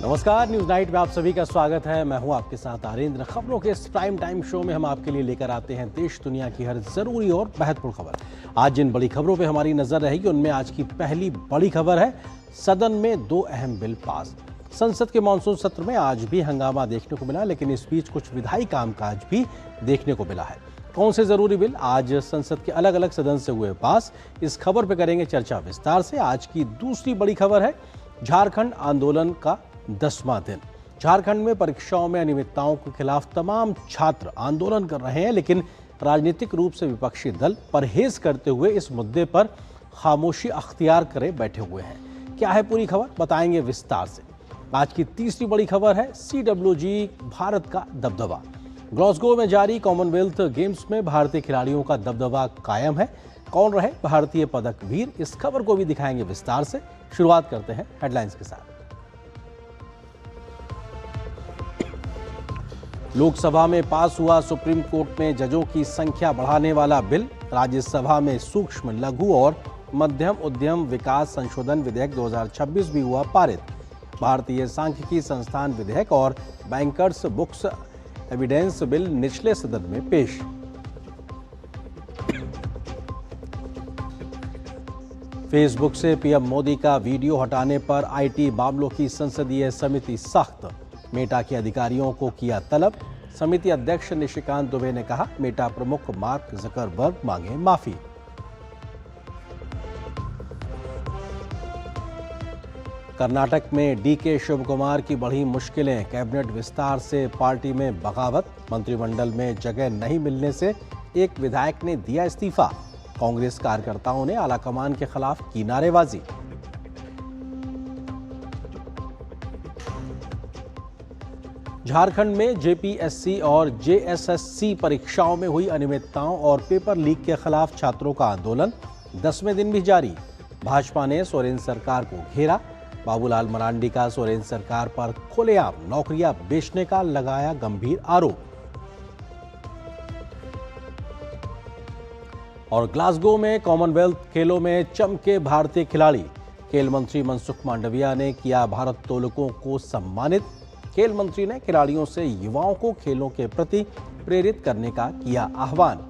नमस्कार, news night में आप सभी का स्वागत है। मैं हूं आपके साथ आरेंद्र। खबरों के इस प्राइम टाइम शो में हम आपके लिए लेकर आते हैं देश दुनिया की हर जरूरी और महत्वपूर्ण खबर। आज जिन बड़ी खबरों पे हमारी नजर रहेगी उनमें आज की पहली बड़ी खबर है, सदन में 2 अहम बिल पास। संसद के मानसून सत्र में आज भी हंगामा देखने को मिला, लेकिन इस बीच कुछ विधायी कामकाज भी देखने को मिला है। कौन से जरूरी बिल आज संसद के अलग अलग सदन से हुए पास, इस खबर पर करेंगे चर्चा विस्तार से। आज की दूसरी बड़ी खबर है, झारखंड आंदोलन का 10वां दिन। झारखंड में परीक्षाओं में अनियमितताओं के खिलाफ तमाम छात्र आंदोलन कर रहे हैं, लेकिन राजनीतिक रूप से विपक्षी दल परहेज करते हुए इस मुद्दे पर खामोशी अख्तियार करे बैठे हुए हैं। क्या है पूरी खबर, बताएंगे विस्तार से। आज की तीसरी बड़ी खबर है, CWG भारत का दबदबा। ग्लासगो में जारी कॉमनवेल्थ गेम्स में भारतीय खिलाड़ियों का दबदबा कायम है। कौन रहे भारतीय पदक वीर, इस खबर को भी दिखाएंगे विस्तार से। शुरुआत करते हैं हेडलाइंस के साथ। लोकसभा में पास हुआ सुप्रीम कोर्ट में जजों की संख्या बढ़ाने वाला बिल। राज्यसभा में सूक्ष्म, लघु और मध्यम उद्यम विकास संशोधन विधेयक 2026 भी हुआ पारित। भारतीय सांख्यिकी संस्थान विधेयक और बैंकर्स बुक्स एविडेंस बिल निचले सदन में पेश। फेसबुक से पीएम मोदी का वीडियो हटाने पर IT मामलों की संसदीय समिति सख्त। मेटा के अधिकारियों को किया तलब। समिति अध्यक्ष निशिकांत दुबे ने कहा, मेटा प्रमुख मार्क जकरबर्ग मांगे माफी। कर्नाटक में DK शिव कुमार की बढ़ी मुश्किलें। कैबिनेट विस्तार से पार्टी में बगावत। मंत्रिमंडल में जगह नहीं मिलने से एक विधायक ने दिया इस्तीफा। कांग्रेस कार्यकर्ताओं ने आलाकमान के खिलाफ की नारेबाजी। झारखंड में JPSC और JSSC परीक्षाओं में हुई अनियमितताओं और पेपर लीक के खिलाफ छात्रों का आंदोलन 10वें दिन भी जारी। भाजपा ने सोरेन सरकार को घेरा। बाबूलाल मरांडी का सोरेन सरकार पर खुलेआम नौकरियां बेचने का लगाया गंभीर आरोप। और ग्लासगो में कॉमनवेल्थ खेलों में चमके भारतीय खिलाड़ी। खेल मंत्री मनसुख मांडविया ने किया भारोत्तोलकों को सम्मानित। खेल मंत्री ने खिलाड़ियों से युवाओं को खेलों के प्रति प्रेरित करने का किया आह्वान।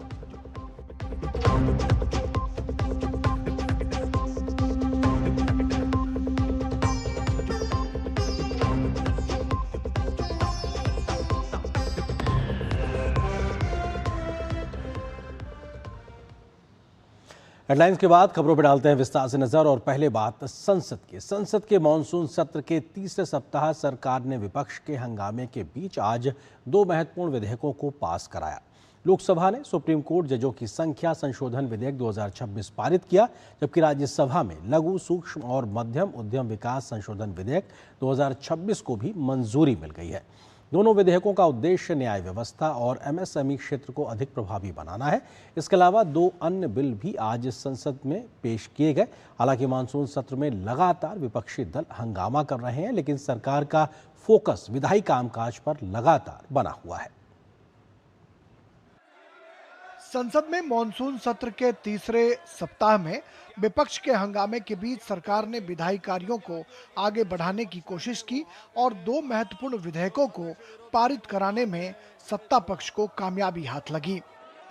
हेडलाइंस के बाद खबरों पर डालते हैं विस्तार से नजर। और पहले बात संसद के मानसून सत्र के तीसरे सप्ताह सरकार ने विपक्ष के हंगामे के बीच आज 2 महत्वपूर्ण विधेयकों को पास कराया। लोकसभा ने सुप्रीम कोर्ट जजों की संख्या संशोधन विधेयक 2026 पारित किया, जबकि राज्यसभा में लघु, सूक्ष्म और मध्यम उद्यम विकास संशोधन विधेयक 2026 को भी मंजूरी मिल गई है। दोनों विधेयकों का उद्देश्य न्याय व्यवस्था और MSME क्षेत्र को अधिक प्रभावी बनाना है। इसके अलावा 2 अन्य बिल भी आज संसद में पेश किए गए। हालांकि मानसून सत्र में लगातार विपक्षी दल हंगामा कर रहे हैं, लेकिन सरकार का फोकस विधायी कामकाज पर लगातार बना हुआ है। संसद में मॉनसून सत्र के तीसरे सप्ताह में विपक्ष के हंगामे के बीच सरकार ने विधायी कार्यों को आगे बढ़ाने की कोशिश की और 2 महत्वपूर्ण विधेयकों को पारित कराने में सत्ता पक्ष को कामयाबी हाथ लगी।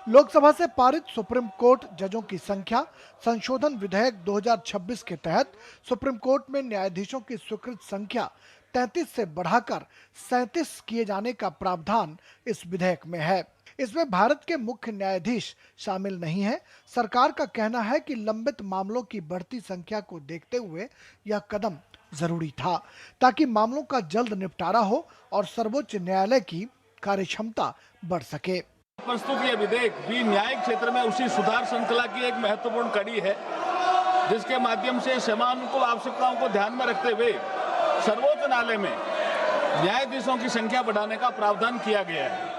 लोकसभा से पारित सुप्रीम कोर्ट जजों की संख्या संशोधन विधेयक 2026 के तहत सुप्रीम कोर्ट में न्यायाधीशों की स्वीकृत संख्या 33 से बढ़ाकर 37 किए जाने का प्रावधान इस विधेयक में है। इसमें भारत के मुख्य न्यायाधीश शामिल नहीं है। सरकार का कहना है कि लंबित मामलों की बढ़ती संख्या को देखते हुए यह कदम जरूरी था, ताकि मामलों का जल्द निपटारा हो और सर्वोच्च न्यायालय की कार्यक्षमता बढ़ सके। प्रस्तुत यह विधेयक भी न्यायिक क्षेत्र में उसी सुधार श्रृंखला की एक महत्वपूर्ण कड़ी है, जिसके माध्यम से समानुकूल आवश्यकताओं को ध्यान में रखते हुए सर्वोच्च न्यायालय में न्यायाधीशों की संख्या बढ़ाने का प्रावधान किया गया है।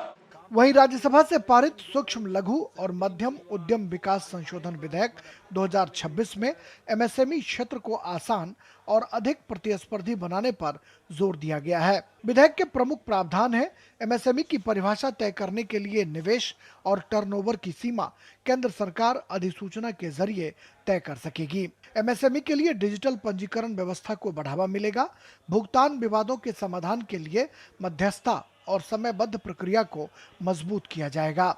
वहीं राज्यसभा से पारित सूक्ष्म लघु और मध्यम उद्यम विकास संशोधन विधेयक 2026 में एमएसएमई क्षेत्र को आसान और अधिक प्रतिस्पर्धी बनाने पर जोर दिया गया है। विधेयक के प्रमुख प्रावधान है एमएसएमई की परिभाषा तय करने के लिए निवेश और टर्नओवर की सीमा केंद्र सरकार अधिसूचना के जरिए तय कर सकेगी। एमएसएमई के लिए डिजिटल पंजीकरण व्यवस्था को बढ़ावा मिलेगा। भुगतान विवादों के समाधान के लिए मध्यस्थता और समयबद्ध प्रक्रिया को मजबूत किया जाएगा।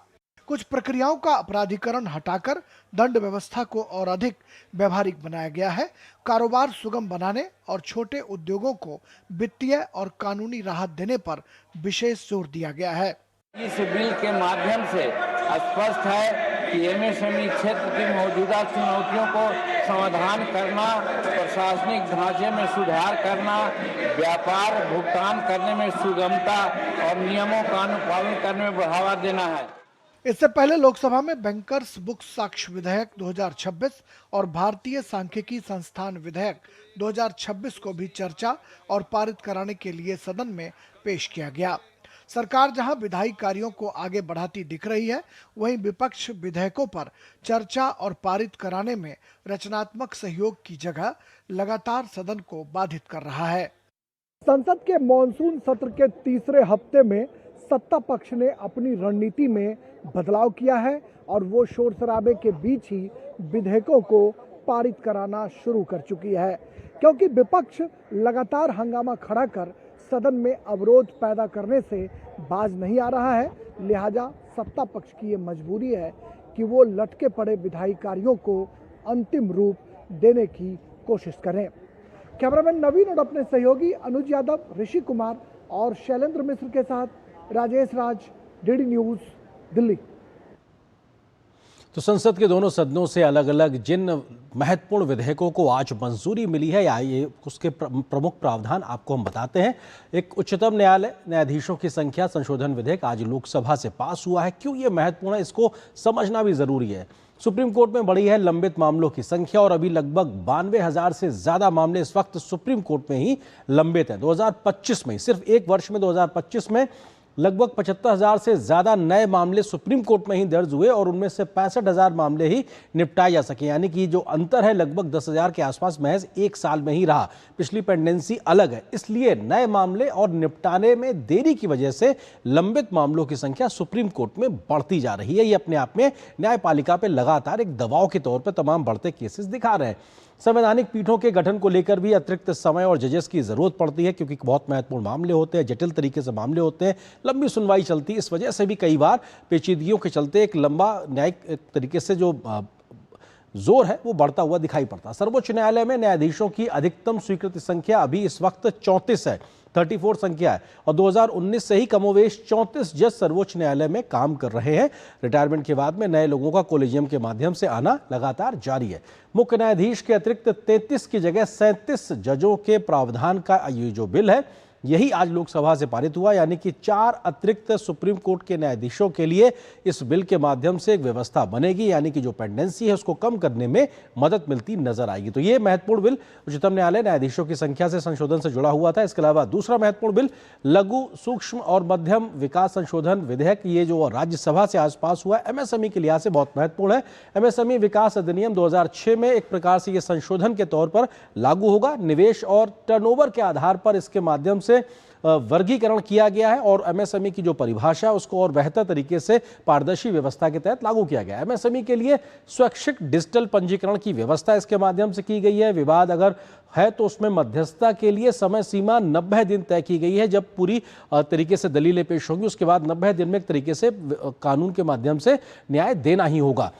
कुछ प्रक्रियाओं का अपराधीकरण हटाकर दंड व्यवस्था को और अधिक व्यवहारिक बनाया गया है। कारोबार सुगम बनाने और छोटे उद्योगों को वित्तीय और कानूनी राहत देने पर विशेष जोर दिया गया है। इस बिल के माध्यम से स्पष्ट है कि एमएसएमई क्षेत्र की मौजूदा चुनौतियों को समाधान करना, प्रशासनिक ढांचे में सुधार करना, व्यापार भुगतान करने में सुगमता और नियमों का अनुपालन करने में बढ़ावा देना है। इससे पहले लोकसभा में बैंकर्स बुक साक्ष्य विधेयक 2026 और भारतीय सांख्यिकी संस्थान विधेयक 2026 को भी चर्चा और पारित कराने के लिए सदन में पेश किया गया। सरकार जहां विधायी कार्यों को आगे बढ़ाती दिख रही है, वहीं विपक्ष विधेयकों पर चर्चा और पारित कराने में रचनात्मक सहयोग की जगह लगातार सदन को बाधित कर रहा है। संसद के मॉनसून सत्र के तीसरे हफ्ते में सत्ता पक्ष ने अपनी रणनीति में बदलाव किया है और वो शोर शराबे के बीच ही विधेयकों को पारित कराना शुरू कर चुकी है, क्योंकि विपक्ष लगातार हंगामा खड़ा कर सदन में अवरोध पैदा करने से बाज नहीं आ रहा है। लिहाजा सत्ता पक्ष की ये मजबूरी है कि वो लटके पड़े विधायी कार्यों को अंतिम रूप देने की कोशिश करें। कैमरामैन नवीन और अपने सहयोगी अनुज यादव, ऋषि कुमार और शैलेंद्र मिश्र के साथ राजेश राज, डीडी न्यूज, दिल्ली। तो संसद के दोनों सदनों से अलग अलग जिन महत्वपूर्ण विधेयकों को आज मंजूरी मिली है या ये उसके प्रमुख प्रावधान आपको हम बताते हैं। एक उच्चतम न्यायालय न्यायाधीशों की संख्या संशोधन विधेयक आज लोकसभा से पास हुआ है। क्यों ये महत्वपूर्ण है, इसको समझना भी जरूरी है। सुप्रीम कोर्ट में बढ़ी है लंबित मामलों की संख्या और अभी लगभग 92,000 से ज्यादा मामले इस वक्त सुप्रीम कोर्ट में ही लंबित हैं। 2025 में, सिर्फ एक वर्ष में 2025 में लगभग 75,000 से ज्यादा नए मामले सुप्रीम कोर्ट में ही दर्ज हुए और उनमें से 65,000 मामले ही निपटाए जा सके। यानी कि जो अंतर है लगभग 10,000 के आसपास महज एक साल में ही रहा। पिछली पेंडेंसी अलग है, इसलिए नए मामले और निपटाने में देरी की वजह से लंबित मामलों की संख्या सुप्रीम कोर्ट में बढ़ती जा रही है। ये अपने आप में न्यायपालिका पर लगातार एक दबाव के तौर पर तमाम बढ़ते केसेस दिखा रहे हैं। संवैधानिक पीठों के गठन को लेकर भी अतिरिक्त समय और जजेस की जरूरत पड़ती है, क्योंकि बहुत महत्वपूर्ण मामले होते हैं, जटिल तरीके से मामले होते हैं, लंबी सुनवाई चलती है। इस वजह से भी कई बार पेचीदगियों के चलते एक लंबा न्यायिक तरीके से जो जोर है वो बढ़ता हुआ दिखाई पड़ता। सर्वोच्च न्यायालय में न्यायाधीशों की अधिकतम स्वीकृति संख्या अभी इस वक्त 34 है, 34 संख्या है और 2019 से ही कमोवेश 34 जज सर्वोच्च न्यायालय में काम कर रहे हैं। रिटायरमेंट के बाद में नए लोगों का कॉलेजियम के माध्यम से आना लगातार जारी है। मुख्य न्यायाधीश के अतिरिक्त 33 की जगह 37 जजों के प्रावधान का ये जो बिल है यही आज लोकसभा से पारित हुआ। यानी कि 4 अतिरिक्त सुप्रीम कोर्ट के न्यायाधीशों के लिए इस बिल के माध्यम से एक व्यवस्था बनेगी, यानी कि जो पेंडेंसी है उसको कम करने में मदद मिलती नजर आएगी। तो ये महत्वपूर्ण बिल उच्चतम न्यायालय न्यायाधीशों की संख्या से संशोधन से जुड़ा हुआ था। इसके अलावा दूसरा महत्वपूर्ण बिल लघु, सूक्ष्म और मध्यम विकास संशोधन विधेयक, ये जो राज्यसभा से आज पास हुआ है, एमएसएमई के लिहाज से बहुत महत्वपूर्ण है। एमएसएमई विकास अधिनियम 2006 में एक प्रकार से ये संशोधन के तौर पर लागू होगा। निवेश और टर्नओवर के आधार पर इसके माध्यम से वर्गीकरण किया गया है और एमएसएमई की जो परिभाषा है उसको और बेहतर तरीके से पारदर्शी व्यवस्था के तहत लागू किया गया है। एमएसएमई के लिए स्वैच्छिक डिजिटल पंजीकरण की व्यवस्था इसके माध्यम से की गई है। विवाद अगर है तो उसमें मध्यस्थता के लिए समय सीमा 90 दिन तय की गई है। जब पूरी तरीके से दलीलें पेश होंगी उसके बाद 90 दिन में एक तरीके से कानून के माध्यम से न्याय देना ही होगा।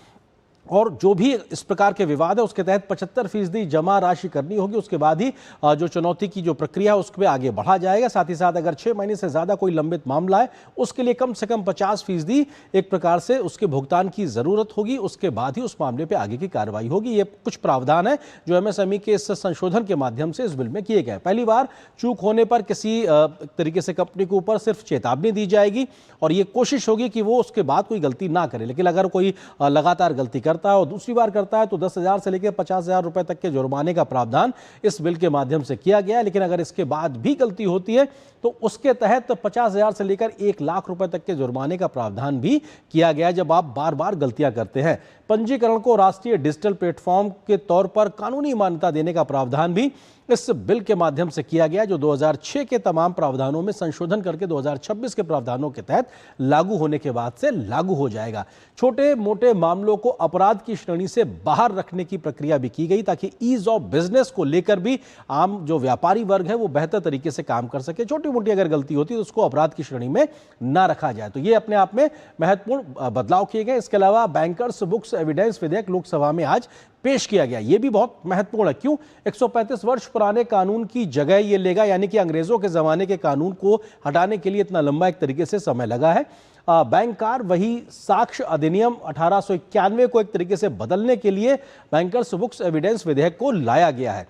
और जो भी इस प्रकार के विवाद है उसके तहत 75% जमा राशि करनी होगी। उसके बाद ही जो चुनौती की जो प्रक्रिया है उसमें आगे बढ़ा जाएगा। साथ ही साथ अगर 6 महीने से ज़्यादा कोई लंबित मामला है उसके लिए कम से कम 50% एक प्रकार से उसके भुगतान की ज़रूरत होगी। उसके बाद ही उस मामले पर आगे की कार्रवाई होगी। ये कुछ प्रावधान है जो एमएसएमई के इस संशोधन के माध्यम से इस बिल में किए गए। पहली बार चूक होने पर किसी तरीके से कंपनी के ऊपर सिर्फ चेतावनी दी जाएगी और ये कोशिश होगी कि वो उसके बाद कोई गलती ना करे। लेकिन अगर कोई लगातार गलती करता करता है और दूसरी बार करता है तो 10,000 से लेकर 50,000 रुपए तक के जुर्माने का प्रावधान इस बिल के माध्यम से किया गया है। लेकिन अगर इसके बाद भी गलती होती है तो उसके तहत 50,000 से लेकर 1,00,000 रुपए तक के जुर्माने का प्रावधान भी किया गया जब आप बार बार गलतियां करते हैं। पंजीकरण को राष्ट्रीय डिजिटल प्लेटफॉर्म के तौर पर कानूनी मान्यता देने का प्रावधान भी इस बिल के माध्यम से किया गया, जो 2006 के तमाम प्रावधानों में संशोधन करके 2026 के प्रावधानों के तहत लागू होने के बाद से लागू हो जाएगा। छोटे मोटे मामलों को अपराध की श्रेणी से बाहर रखने की प्रक्रिया भी की गई ताकि ईज ऑफ बिजनेस को लेकर भी आम जो व्यापारी वर्ग है वो बेहतर तरीके से काम कर सके। छोटी मोटी अगर गलती होती है तो उसको अपराध की श्रेणी में ना रखा जाए। तो ये अपने आप में महत्वपूर्ण बदलाव किए गए। इसके अलावा बैंकर्स बुक्स एविडेंस विधेयक लोकसभा में आज पेश किया गया। यह भी बहुत महत्वपूर्ण है। क्यों? 135 वर्ष पुराने कानून की जगह ये लेगा, यानी कि अंग्रेजों के जमाने के कानून को हटाने के लिए इतना लंबा एक तरीके से समय लगा है। बैंकर वही साक्ष्य अधिनियम 1891 को एक तरीके से बदलने के लिए बैंकर्स बुक्स एविडेंस विधेयक को लाया गया है।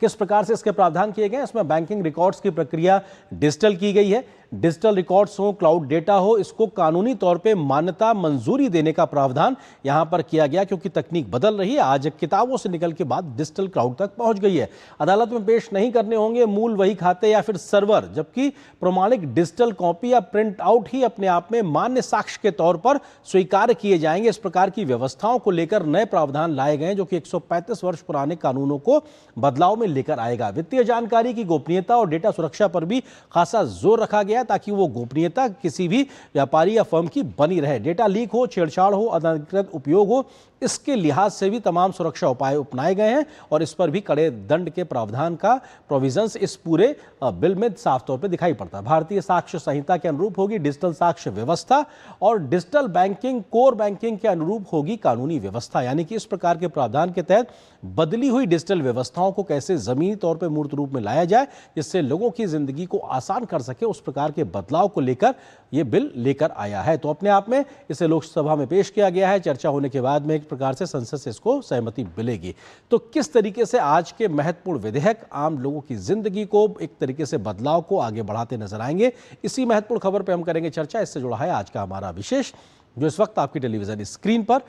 किस प्रकार से इसके प्रावधान किए गए? इसमें बैंकिंग रिकॉर्ड्स की प्रक्रिया डिजिटल की गई है। डिजिटल रिकॉर्ड्स हो, क्लाउड डेटा हो, इसको कानूनी तौर पे मान्यता मंजूरी देने का प्रावधान यहां पर किया गया, क्योंकि तकनीक बदल रही है। आज किताबों से निकल के बाद डिजिटल क्लाउड तक पहुंच गई है। अदालत में पेश नहीं करने होंगे मूल वही खाते या फिर सर्वर, जबकि प्रमाणिक डिजिटल कॉपी या प्रिंट आउट ही अपने आप में मान्य साक्ष्य के तौर पर स्वीकार किए जाएंगे। इस प्रकार की व्यवस्थाओं को लेकर नए प्रावधान लाए गए जो कि 135 वर्ष पुराने कानूनों को बदलाव में लेकर आएगा। वित्तीय जानकारी की गोपनीयता और डेटा सुरक्षा पर भी खासा जोर रखा गया ताकि वो गोपनीयता किसी भी व्यापारी या फर्म की बनी रहे। डेटा लीक हो, छेड़छाड़ हो, अनधिकृत उपयोग हो, इसके लिहाज से भी तमाम सुरक्षा उपाय अपनाए गए हैं और इस पर भी कड़े दंड के प्रावधान का प्रोविजंस इस पूरे बिल में साफ तौर पे दिखाई पड़ता है। भारतीय साक्ष्य संहिता के अनुरूप होगी डिजिटल साक्ष्य व्यवस्था और डिजिटल बैंकिंग कोर बैंकिंग के अनुरूप होगी कानूनी व्यवस्था। यानी कि इस प्रकार के प्रावधान के तहत बदली हुई डिजिटल व्यवस्थाओं को कैसे जमीनी तौर पर मूर्त रूप में लाया जाए जिससे लोगों की जिंदगी को आसान कर सके, उस प्रकार के बदलाव को लेकर यह बिल लेकर आया है। तो अपने आप में इसे लोकसभा में पेश किया गया है। चर्चा होने के बाद में एक प्रकार से संसद से इसको सहमति मिलेगी। तो किस तरीके से आज के महत्वपूर्ण विधेयक आम लोगों की जिंदगी को एक तरीके से बदलाव को आगे बढ़ाते नजर आएंगे, इसी महत्वपूर्ण खबर पर हम करेंगे चर्चा। इससे जुड़ा है आज का हमारा विशेष, जो इस वक्त आपकी टेलीविजन स्क्रीन पर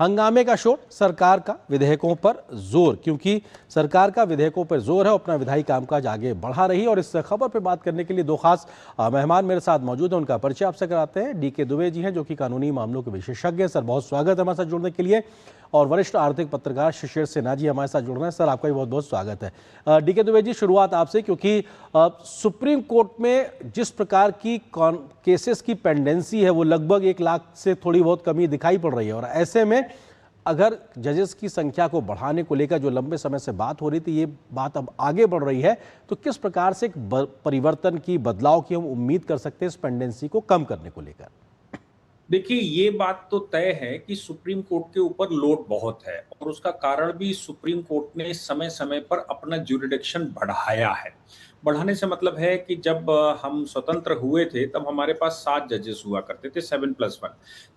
हंगामे का शोर, सरकार का विधेयकों पर जोर, क्योंकि सरकार का विधेयकों पर जोर है, अपना विधायी कामकाज आगे बढ़ा रही है। और इस खबर पर बात करने के लिए दो खास मेहमान मेरे साथ मौजूद हैं। उनका परिचय आपसे कराते हैं। डीके दुबे जी हैं जो कि कानूनी मामलों के विशेषज्ञ हैं। सर, बहुत स्वागत है हमारे साथ जुड़ने के लिए। और वरिष्ठ आर्थिक पत्रकार शिशिर सिन्हा जी हमारे साथ जुड़ रहे हैं। सर, आपका भी बहुत बहुत स्वागत है। डीके दुबे जी, शुरुआत आपसे, क्योंकि सुप्रीम कोर्ट में जिस प्रकार की केसेस की पेंडेंसी है वो लगभग 1 लाख से थोड़ी बहुत कमी दिखाई पड़ रही है। और ऐसे में अगर जजेस की संख्या को बढ़ाने को लेकर जो लंबे समय से बात हो रही थी, ये बात अब आगे बढ़ रही है, तो किस प्रकार से एक परिवर्तन की, बदलाव की हम उम्मीद कर सकते हैं इस पेंडेंसी को कम करने को लेकर? देखिए, ये बात तो तय है कि सुप्रीम कोर्ट के ऊपर लोड बहुत है और उसका कारण भी सुप्रीम कोर्ट ने समय समय पर अपना ज्यूरिडिक्शन बढ़ाया है। बढ़ाने से मतलब है कि जब हम स्वतंत्र हुए थे तब हमारे पास 7 जजेस हुआ करते थे, 7+1,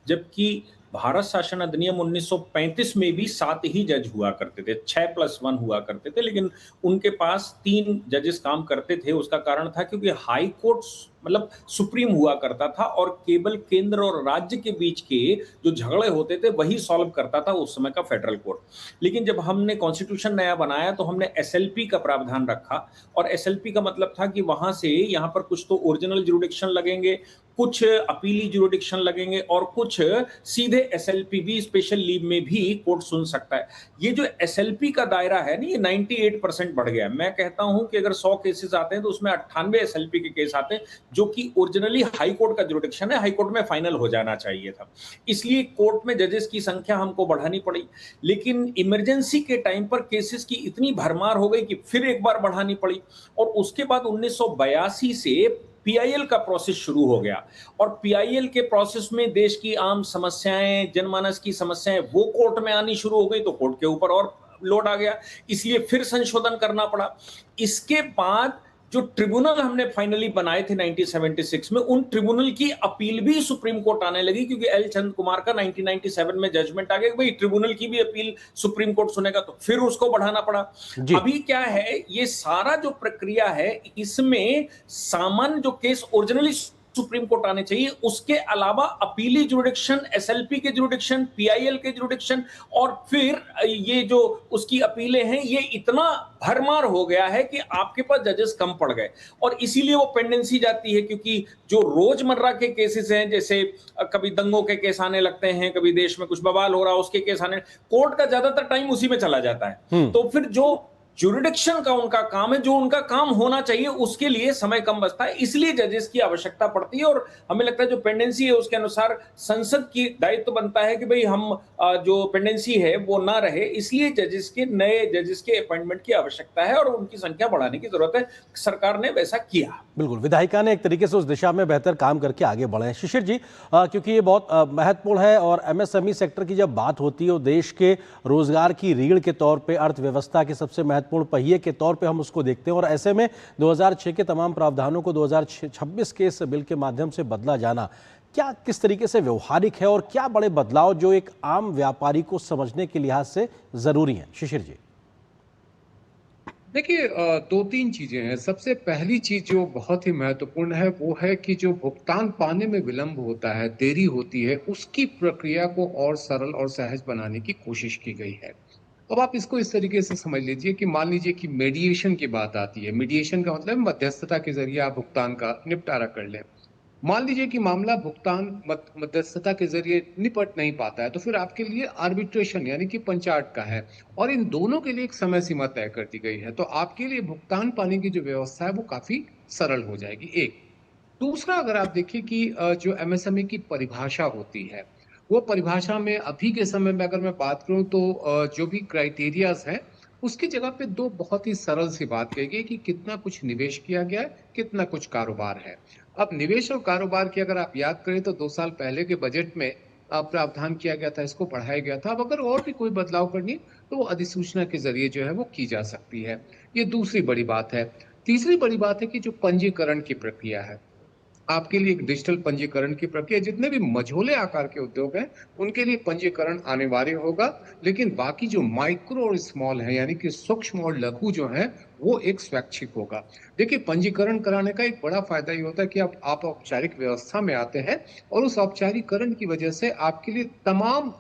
जबकि भारत शासन अधिनियम 1935 में भी 7 ही जज हुआ करते थे, 6+1 हुआ करते थे, लेकिन उनके पास 3 जजेस काम करते थे। उसका कारण था क्योंकि हाई कोर्ट मतलब सुप्रीम हुआ करता था और केवल केंद्र और राज्य के बीच के जो झगड़े होते थे वही सॉल्व करता था उस समय का फेडरल कोर्ट। लेकिन जब हमने कॉन्स्टिट्यूशन नया बनाया तो हमने एसएलपी का प्रावधान रखा और एसएलपी का मतलब था कि वहां से यहाँ पर कुछ तो ओरिजिनल ज्यूरिडिक्शन लगेंगे, कुछ अपीली ज्यूरिडिक्शन लगेंगे और कुछ सीधे एसएलपी भी, स्पेशल लीव में भी कोर्ट सुन सकता है। ये जो एसएलपी का दायरा है ना, ये 98% बढ़ गया है। मैं कहता हूं कि अगर 100 केसेस आते हैं तो उसमें 98 एसएलपी के केस आते हैं, जो कि ओरिजिनली हाई कोर्ट का ज्यूरिडिक्शन है, हाई कोर्ट में फाइनल हो जाना चाहिए था। इसलिए कोर्ट में जजेस की संख्या हमको बढ़ानी पड़ी। लेकिन इमरजेंसी के टाइम पर केसेस की इतनी भरमार हो गई कि फिर एक बार बढ़ानी पड़ी। और उसके बाद 1982 से पीआईएल का प्रोसेस शुरू हो गया और पीआईएल के प्रोसेस में देश की आम समस्याएं, जनमानस की समस्याएं वो कोर्ट में आनी शुरू हो गई, तो कोर्ट के ऊपर और लोड आ गया, इसलिए फिर संशोधन करना पड़ा। इसके बाद जो ट्रिब्यूनल हमने फाइनली बनाए थे 1976 में, उन ट्रिब्यूनल की अपील भी सुप्रीम कोर्ट आने लगी, क्योंकि एल चंद कुमार का 1997 में जजमेंट आ गया कि भाई ट्रिब्यूनल की भी अपील सुप्रीम कोर्ट सुनेगा, तो फिर उसको बढ़ाना पड़ा। अभी क्या है, ये सारा जो प्रक्रिया है इसमें सामान्य जो केस ओरिजिनली सुप्रीम कोर्ट आने चाहिए। उसके अलावा अपीली जुरिडिक्शन, एसएलपी के जुरिडिक्शन, पीआईएल के जुरिडिक्शन और फिर ये जो उसकी अपीलें हैं, ये इतना भरमार हो गया है कि आपके पास जजेस कम पड़ गए और इसीलिए वो पेंडेंसी जाती है। क्योंकि जो रोजमर्रा के केसेस हैं, जैसे कभी दंगों के केस आने लगते हैं, कभी देश में कुछ बवाल हो रहा है उसके केस आने, कोर्ट का ज्यादातर टाइम उसी में चला जाता है। तो फिर जो जुरिडिक्शन का उनका काम है, जो उनका काम होना चाहिए, उसके लिए समय कम बचता है, इसलिए जजेस की आवश्यकता पड़ती है। और हमें लगता है जो पेंडेंसी है उसके अनुसार संसद की दायित्व बनता है कि भाई हम जो पेंडेंसी है वो ना रहे, इसलिए जजेस के नए जजेस के अपॉइंटमेंट की आवश्यकता है और उनकी संख्या बढ़ाने की जरूरत है। सरकार ने वैसा किया। बिल्कुल, विधायिका ने एक तरीके से उस दिशा में बेहतर काम करके आगे बढ़े हैं। शिशिर जी, क्योंकि ये बहुत महत्वपूर्ण है और एमएसएमई सेक्टर की जब बात होती है और देश के रोजगार की रीढ़ के तौर पे, अर्थव्यवस्था के सबसे महत्वपूर्ण पहिए के तौर पे हम उसको देखते हैं और ऐसे में 2006 के तमाम प्रावधानों को 2026 के इस बिल के माध्यम से बदला जाना क्या किस तरीके से व्यवहारिक है और क्या बड़े बदलाव जो एक आम व्यापारी को समझने के लिहाज से जरूरी हैं? शिशिर जी। देखिए, दो तीन चीजें हैं। सबसे पहली चीज जो बहुत ही महत्वपूर्ण है वो है कि जो भुगतान पाने में विलंब होता है, देरी होती है, उसकी प्रक्रिया को और सरल और सहज बनाने की कोशिश की गई है। अब आप इसको इस तरीके से समझ लीजिए कि मान लीजिए कि मीडिएशन की बात आती है। मीडिएशन का मतलब मध्यस्थता के जरिए आप भुगतान का निपटारा कर लें। मान लीजिए कि मामला भुगतान मध्यस्थता के जरिए निपट नहीं पाता है, तो फिर आपके लिए आर्बिट्रेशन यानी कि पंचायत का है और इन दोनों के लिए एक समय सीमा तय कर दी गई है। तो आपके लिए भुगतान पाने की जो व्यवस्था है वो काफी सरल हो जाएगी। एक दूसरा, अगर आप देखिए कि जो एमएसएमई की परिभाषा होती है, वो परिभाषा में अभी के समय में अगर मैं बात करूं तो जो भी क्राइटेरियाज हैं उसकी जगह पे दो बहुत ही सरल सी बात कही गई कि कितना कुछ निवेश किया गया है, कितना कुछ कारोबार है। अब निवेश और कारोबार की अगर आप याद करें तो 2 साल पहले के बजट में प्रावधान किया गया था, इसको बढ़ाया गया था। अब अगर और भी कोई बदलाव करनी तो वो अधिसूचना के जरिए जो है वो की जा सकती है। ये दूसरी बड़ी बात है। तीसरी बड़ी बात है कि जो पंजीकरण की प्रक्रिया है, आपके लिए एक डिजिटल पंजीकरण की प्रक्रिया, जितने भी मझोले आकार के उद्योग हैं उनके लिए पंजीकरण अनिवार्य होगा, लेकिन बाकी जो माइक्रो और स्मॉल है यानी कि सूक्ष्म और लघु जो है वो एक स्वैच्छिक होगा। देखिए, पंजीकरण कराने का एक बड़ा फायदा ये होता है कि आप औपचारिक व्यवस्था में आते हैं और उस औपचारिकरण की वजह से आपके लिए तमाम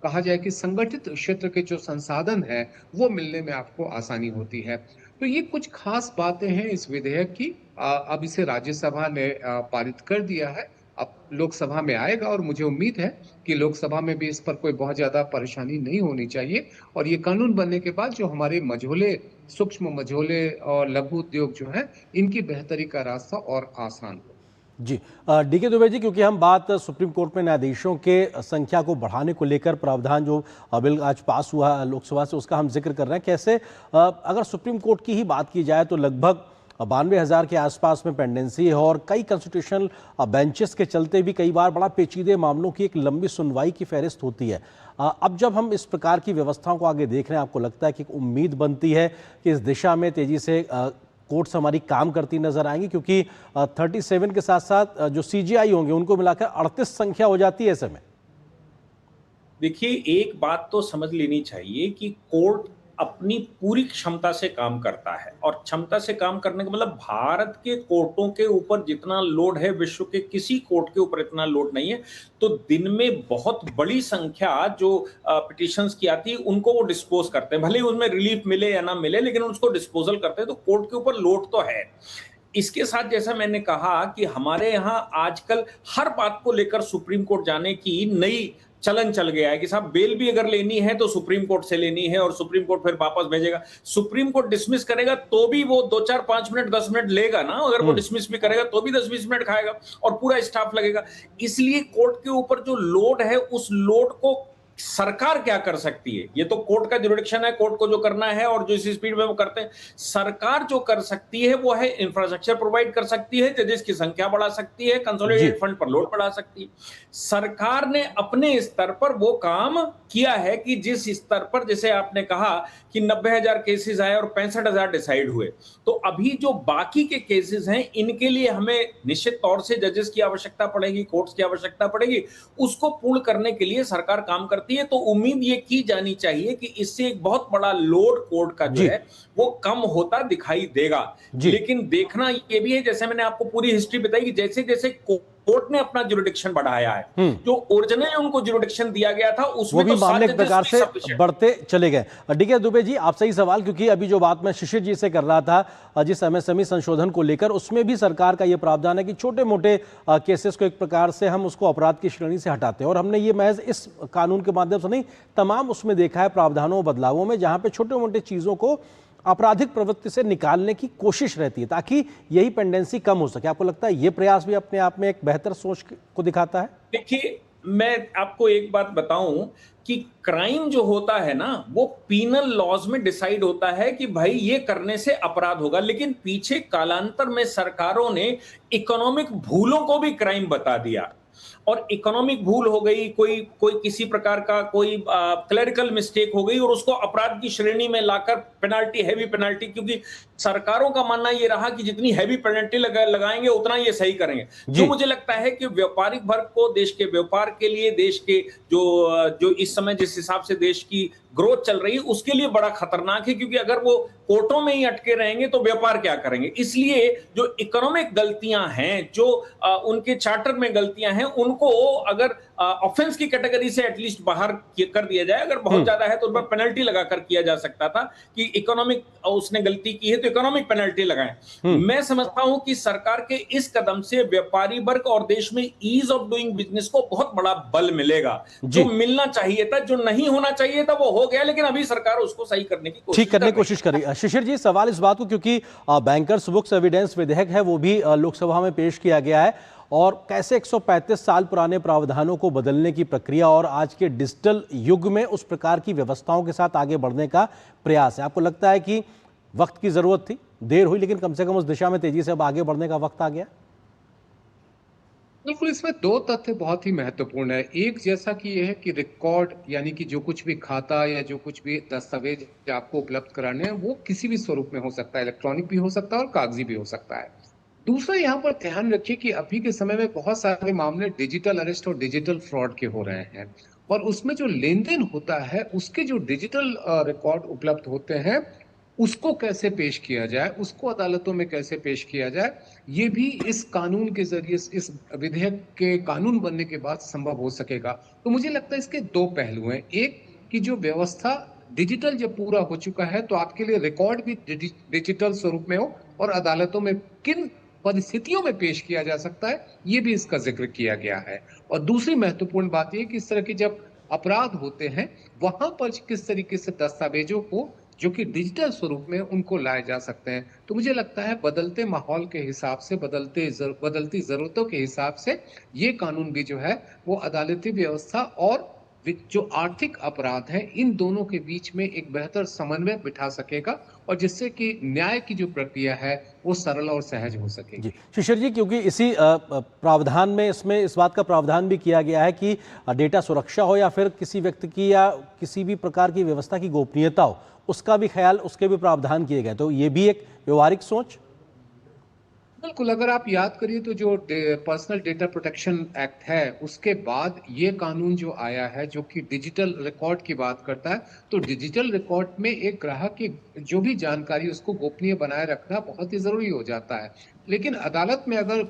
कहा जाए कि संगठित क्षेत्र के जो संसाधन है वो मिलने में आपको आसानी होती है। तो ये कुछ खास बातें हैं इस विधेयक की। अब इसे राज्यसभा ने पारित कर दिया है, अब लोकसभा में आएगा और मुझे उम्मीद है कि लोकसभा में भी इस पर कोई बहुत ज्यादा परेशानी नहीं होनी चाहिए और ये कानून बनने के बाद जो हमारे सूक्ष्म मझोले और लघु उद्योग जो है इनकी बेहतरी का रास्ता और आसान हो। जी, डीके दुबे जी, क्योंकि हम बात सुप्रीम कोर्ट में न्यायाधीशों के संख्या को बढ़ाने को लेकर प्रावधान जो बिल आज पास हुआ लोकसभा से उसका हम जिक्र कर रहे हैं, कैसे अगर सुप्रीम कोर्ट की ही बात की जाए तो लगभग 92,000 के आसपास में पेंडेंसी है और कई कॉन्स्टिट्यूशनल बेंचेस के चलते भी कई बार बड़ा पेचीदे मामलों की एक लंबी सुनवाई की फहरिस्त होती है। अब जब हम इस प्रकार की व्यवस्थाओं को आगे देख रहे हैं, आपको लगता है कि एक उम्मीद बनती है कि इस दिशा में तेजी से कोर्ट्स हमारी काम करती नजर आएंगी, क्योंकि 37 के साथ साथ जो सीजीआई होंगे उनको मिलाकर 38 संख्या हो जाती है ऐसे में? देखिए, एक बात तो समझ लेनी चाहिए कि कोर्ट अपनी पूरी क्षमता से काम करता है और क्षमता से काम करने का मतलब भारत के कोर्टों के ऊपर जितना लोड है विश्व के किसी कोर्ट के ऊपर इतना लोड नहीं है। तो दिन में बहुत बड़ी संख्या जो पिटिशंस की आती है उनको वो डिस्पोज करते हैं, भले ही उसमें रिलीफ मिले या ना मिले, लेकिन उसको डिस्पोजल करते हैं। तो कोर्ट के ऊपर लोड तो है। इसके साथ जैसा मैंने कहा कि हमारे यहाँ आजकल हर बात को लेकर सुप्रीम कोर्ट जाने की नई चलन चल गया है कि साहब बेल भी अगर लेनी है तो सुप्रीम कोर्ट से लेनी है और सुप्रीम कोर्ट फिर वापस भेजेगा। सुप्रीम कोर्ट डिसमिस करेगा तो भी वो 2, 4, 5 मिनट 10 मिनट लेगा ना, अगर वो डिसमिस भी करेगा तो भी 10-20 मिनट खाएगा और पूरा स्टाफ लगेगा। इसलिए कोर्ट के ऊपर जो लोड है उस लोड को सरकार क्या कर सकती है, ये तो कोर्ट का जुरिडिक्शन है, कोर्ट को जो करना है और जो इस स्पीड में वो करते हैं। सरकार जो कर सकती है वो है इंफ्रास्ट्रक्चर प्रोवाइड कर सकती है, जजेस की संख्या बढ़ा सकती है, कंसोलिडेटेड फंड पर लोड बढ़ा सकती है। सरकार ने अपने स्तर पर वो काम किया है कि जिस स्तर पर, जैसे आपने कहा कि 90,000 केसेस आए और 65,000 डिसाइड हुए, तो अभी जो बाकी के केसेस हैं इनके लिए हमें निश्चित तौर से जजेस की आवश्यकता पड़ेगी, कोर्ट्स की आवश्यकता पड़ेगी। उसको पूर्ण करने के लिए सरकार काम करती करती है तो उम्मीद ये की जानी चाहिए कि इससे एक बहुत बड़ा लोड कोर्ट का जो जी। है वो कम होता दिखाई देगा। जी। लेकिन देखना ये भी है, जैसे मैंने आपको पूरी हिस्ट्री बताई, कि जैसे जैसे कोर्ट ने अपना जुरिडिक्शन बढ़ाया है, जो ओरिजिनली उनको जुरिडिक्शन दिया गया था वो उसमें भी तो मामले 7 एक प्रकार जजेस से sufficient। बढ़ते चले गए। डीके दुबे जी, आपसे ही सवाल, क्योंकि अभी जो बात मैं शिशिर जी से कर रहा था जिस एमएसएमई संशोधन को लेकर, उसमें भी सरकार का ये प्रावधान है कि छोटे मोटे केसेस को एक प्रकार से हम उसको अपराध की श्रेणी से हटाते हैं। और हमने ये महज इस कानून के माध्यम से नहीं, तमाम उसमें देखा है प्रावधानों बदलावों में, जहां पे छोटे मोटे चीजों को आपराधिक प्रवृत्ति से निकालने की कोशिश रहती है ताकि यही पेंडेंसी कम हो सके। आपको लगता है ये प्रयास भी अपने आप में एक बेहतर सोच को दिखाता है? देखिए, मैं आपको एक बात बताऊं कि क्राइम जो होता है ना, वो पीनल लॉज में डिसाइड होता है कि भाई ये करने से अपराध होगा, लेकिन पीछे कालांतर में सरकारों ने इकोनॉमिक भूलों को भी क्राइम बता दिया। और इकोनॉमिक भूल हो गई, कोई कोई किसी प्रकार का कोई क्लरिकल मिस्टेक हो गई और उसको अपराध की श्रेणी में लाकर पेनाल्टी, हैवी पेनाल्टी, क्योंकि सरकारों का मानना ये रहा कि जितनी हैवी पेनल्टी लगाएंगे उतना ये सही करेंगे। जो मुझे लगता है कि व्यापारिक वर्ग को देश के व्यापार के लिए, देश के जो इस समय जिस हिसाब से देश की ग्रोथ चल रही है उसके लिए बड़ा खतरनाक है, क्योंकि अगर वो कोर्टों में ही अटके रहेंगे तो व्यापार क्या करेंगे। इसलिए जो इकोनॉमिक गलतियां हैं, जो उनके चार्टर में गलतियां हैं, उनको अगर ऑफेंस की कैटेगरी से एटलीस्ट बाहर कर दिया जाए, अगर बहुत ज्यादा है तो उन पर पेनल्टी लगाकर किया जा सकता था कि इकोनॉमिक उसने गलती की है तो इकोनॉमिक पेनल्टी लगाएं। मैं समझता हूं कि सरकार के इस कदम से व्यापारी वर्ग और देश में ईज ऑफ डूइंग बिजनेस को बहुत बड़ा बल मिलेगा। जो मिलना चाहिए था, जो नहीं होना चाहिए था, वो हो गया, लेकिन अभी सरकार उसको सही करने की कोशिश ठीक करने की कोशिश कर रही है। शिशिर जी, सवाल इस बात को, क्योंकि बैंकर्स बुक्स एविडेंस विधेयक है वो भी लोकसभा में पेश किया गया है, और कैसे 135 साल पुराने प्रावधानों को बदलने की प्रक्रिया और आज के डिजिटल युग में उस प्रकार की व्यवस्थाओं के साथ आगे बढ़ने का प्रयास है। आपको लगता है कि वक्त की जरूरत थी, देर हुई, लेकिन कम से कम उस दिशा में तेजी से अब आगे बढ़ने का वक्त आ गया? बिल्कुल, इसमें दो तथ्य बहुत ही महत्वपूर्ण है। एक, जैसा कि यह है कि रिकॉर्ड, यानी कि जो कुछ भी खाता या जो कुछ भी दस्तावेज आपको उपलब्ध कराने हैं वो किसी भी स्वरूप में हो सकता है, इलेक्ट्रॉनिक भी हो सकता है और कागजी भी हो सकता है। दूसरा, यहाँ पर ध्यान रखिए कि अभी के समय में बहुत सारे मामले डिजिटल अरेस्ट और डिजिटल फ्रॉड के हो रहे हैं, और उसमें जो लेन देन होता है उसके जो डिजिटल रिकॉर्ड उपलब्ध होते हैं उसको कैसे पेश किया जाए, उसको अदालतों में कैसे पेश किया जाए, ये भी इस कानून के जरिए, इस विधेयक के कानून बनने के बाद संभव हो सकेगा। तो मुझे लगता है इसके दो पहलू हैं। एक, कि जो व्यवस्था डिजिटल जब पूरा हो चुका है तो आपके लिए रिकॉर्ड भी डिजिटल स्वरूप में हो और अदालतों में किन परिस्थितियों में पेश किया जा सकता है, ये भी इसका जिक्र किया गया है। और दूसरी महत्वपूर्ण बात यह कि इस तरह के जब अपराध होते हैं वहां पर किस तरीके से दस्तावेजों को जो कि डिजिटल स्वरूप में उनको लाए जा सकते हैं। तो मुझे लगता है बदलते माहौल के हिसाब से, बदलती जरूरतों के हिसाब से ये कानून भी जो है वो अदालती व्यवस्था और जो आर्थिक अपराध है इन दोनों के बीच में एक बेहतर समन्वय बिठा सकेगा, और जिससे कि न्याय की जो प्रक्रिया है वो सरल और सहज हो सकेगी। जी शिशिर जी, क्योंकि इसी प्रावधान में, इसमें इस बात का प्रावधान भी किया गया है कि डेटा सुरक्षा हो या फिर किसी व्यक्ति की या किसी भी प्रकार की व्यवस्था की गोपनीयता हो, उसका भी ख्याल, उसके भी प्रावधान किए गए। तो ये भी एक व्यवहारिक सोच। बिल्कुल, अगर आप याद करिए तो जो पर्सनल डेटा प्रोटेक्शन एक्ट है उसके बाद ये कानून जो आया है जो कि डिजिटल रिकॉर्ड की बात करता है, तो डिजिटल रिकॉर्ड में एक ग्राहक की जो भी जानकारी उसको गोपनीय बनाए रखना बहुत ही जरूरी हो जाता है। लेकिन अदालत में अगर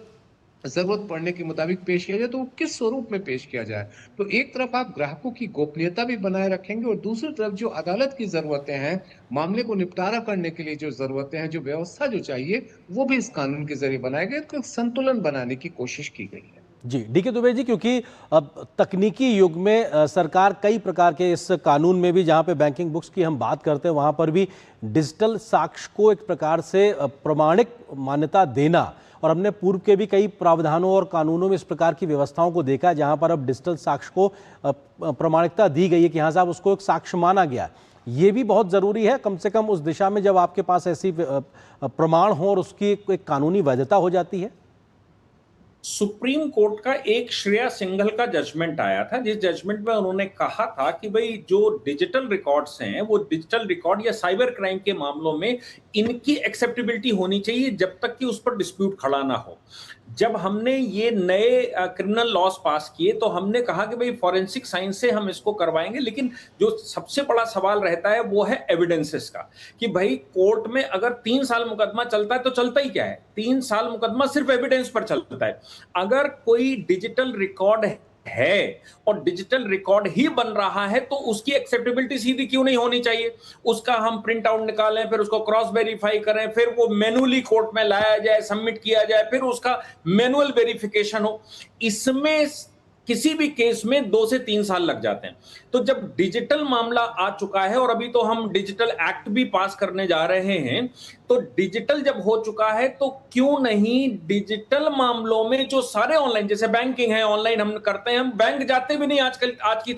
जरूरत पड़ने के मुताबिक पेश किया जाए तो वो किस स्वरूप में पेश किया जाए, तो एक तरफ आप ग्राहकों की गोपनीयता भी बनाए रखेंगे और दूसरी तरफ जो अदालत की जरूरतें हैं, मामले को निपटारा करने के लिए जो जरूरतें हैं, जो व्यवस्था जो चाहिए, वो भी इस कानून के जरिए बनाए गए। तो संतुलन बनाने की कोशिश की गई है। जी डीके दुबे जी, क्योंकि अब तकनीकी युग में सरकार कई प्रकार के इस कानून में भी, जहां पे बैंकिंग बुक्स की हम बात करते हैं, वहां पर भी डिजिटल साक्ष्य को एक प्रकार से प्रमाणिक मान्यता देना, और हमने पूर्व के भी कई प्रावधानों और कानूनों में इस प्रकार की व्यवस्थाओं को देखा है जहां पर अब डिजिटल साक्ष्य को प्रमाणिकता दी गई है कि हाँ साहब उसको एक साक्ष्य माना गया। ये भी बहुत जरूरी है, कम से कम उस दिशा में जब आपके पास ऐसी प्रमाण हो और उसकी एक कानूनी वैधता हो जाती है। सुप्रीम कोर्ट का एक श्रेया सिंघल का जजमेंट आया था, जिस जजमेंट में उन्होंने कहा था कि भाई जो डिजिटल रिकॉर्ड्स हैं, वो डिजिटल रिकॉर्ड या साइबर क्राइम के मामलों में इनकी एक्सेप्टेबिलिटी होनी चाहिए जब तक कि उस पर डिस्प्यूट खड़ा ना हो। जब हमने ये नए क्रिमिनल लॉस पास किए तो हमने कहा कि भाई फॉरेंसिक साइंस से हम इसको करवाएंगे, लेकिन जो सबसे बड़ा सवाल रहता है वो है एविडेंसेस का, कि भाई कोर्ट में अगर 3 साल मुकदमा चलता है तो चलता ही क्या है, 3 साल मुकदमा सिर्फ एविडेंस पर चलता है। अगर कोई डिजिटल रिकॉर्ड है और डिजिटल रिकॉर्ड ही बन रहा है तो उसकी एक्सेप्टेबिलिटी सीधी क्यों नहीं होनी चाहिए? उसका हम प्रिंट आउट निकालें, फिर उसको क्रॉस वेरीफाई करें, फिर वो मैनुअली कोर्ट में लाया जाए, सबमिट किया जाए, फिर उसका मैनुअल वेरिफिकेशन हो। इसमें किसी भी केस में 2 से 3 साल लग जाते हैं। तो जब डिजिटल मामला आ चुका है और अभी तो हम डिजिटल एक्ट भी पास करने जा रहे हैं, तो डिजिटल जब हो चुका है तो क्यों नहीं डिजिटल मामलों में जो सारे ऑनलाइन, जैसे बैंकिंग है ऑनलाइन हम करते हैं, हम बैंक जाते भी नहीं आजकल, आज की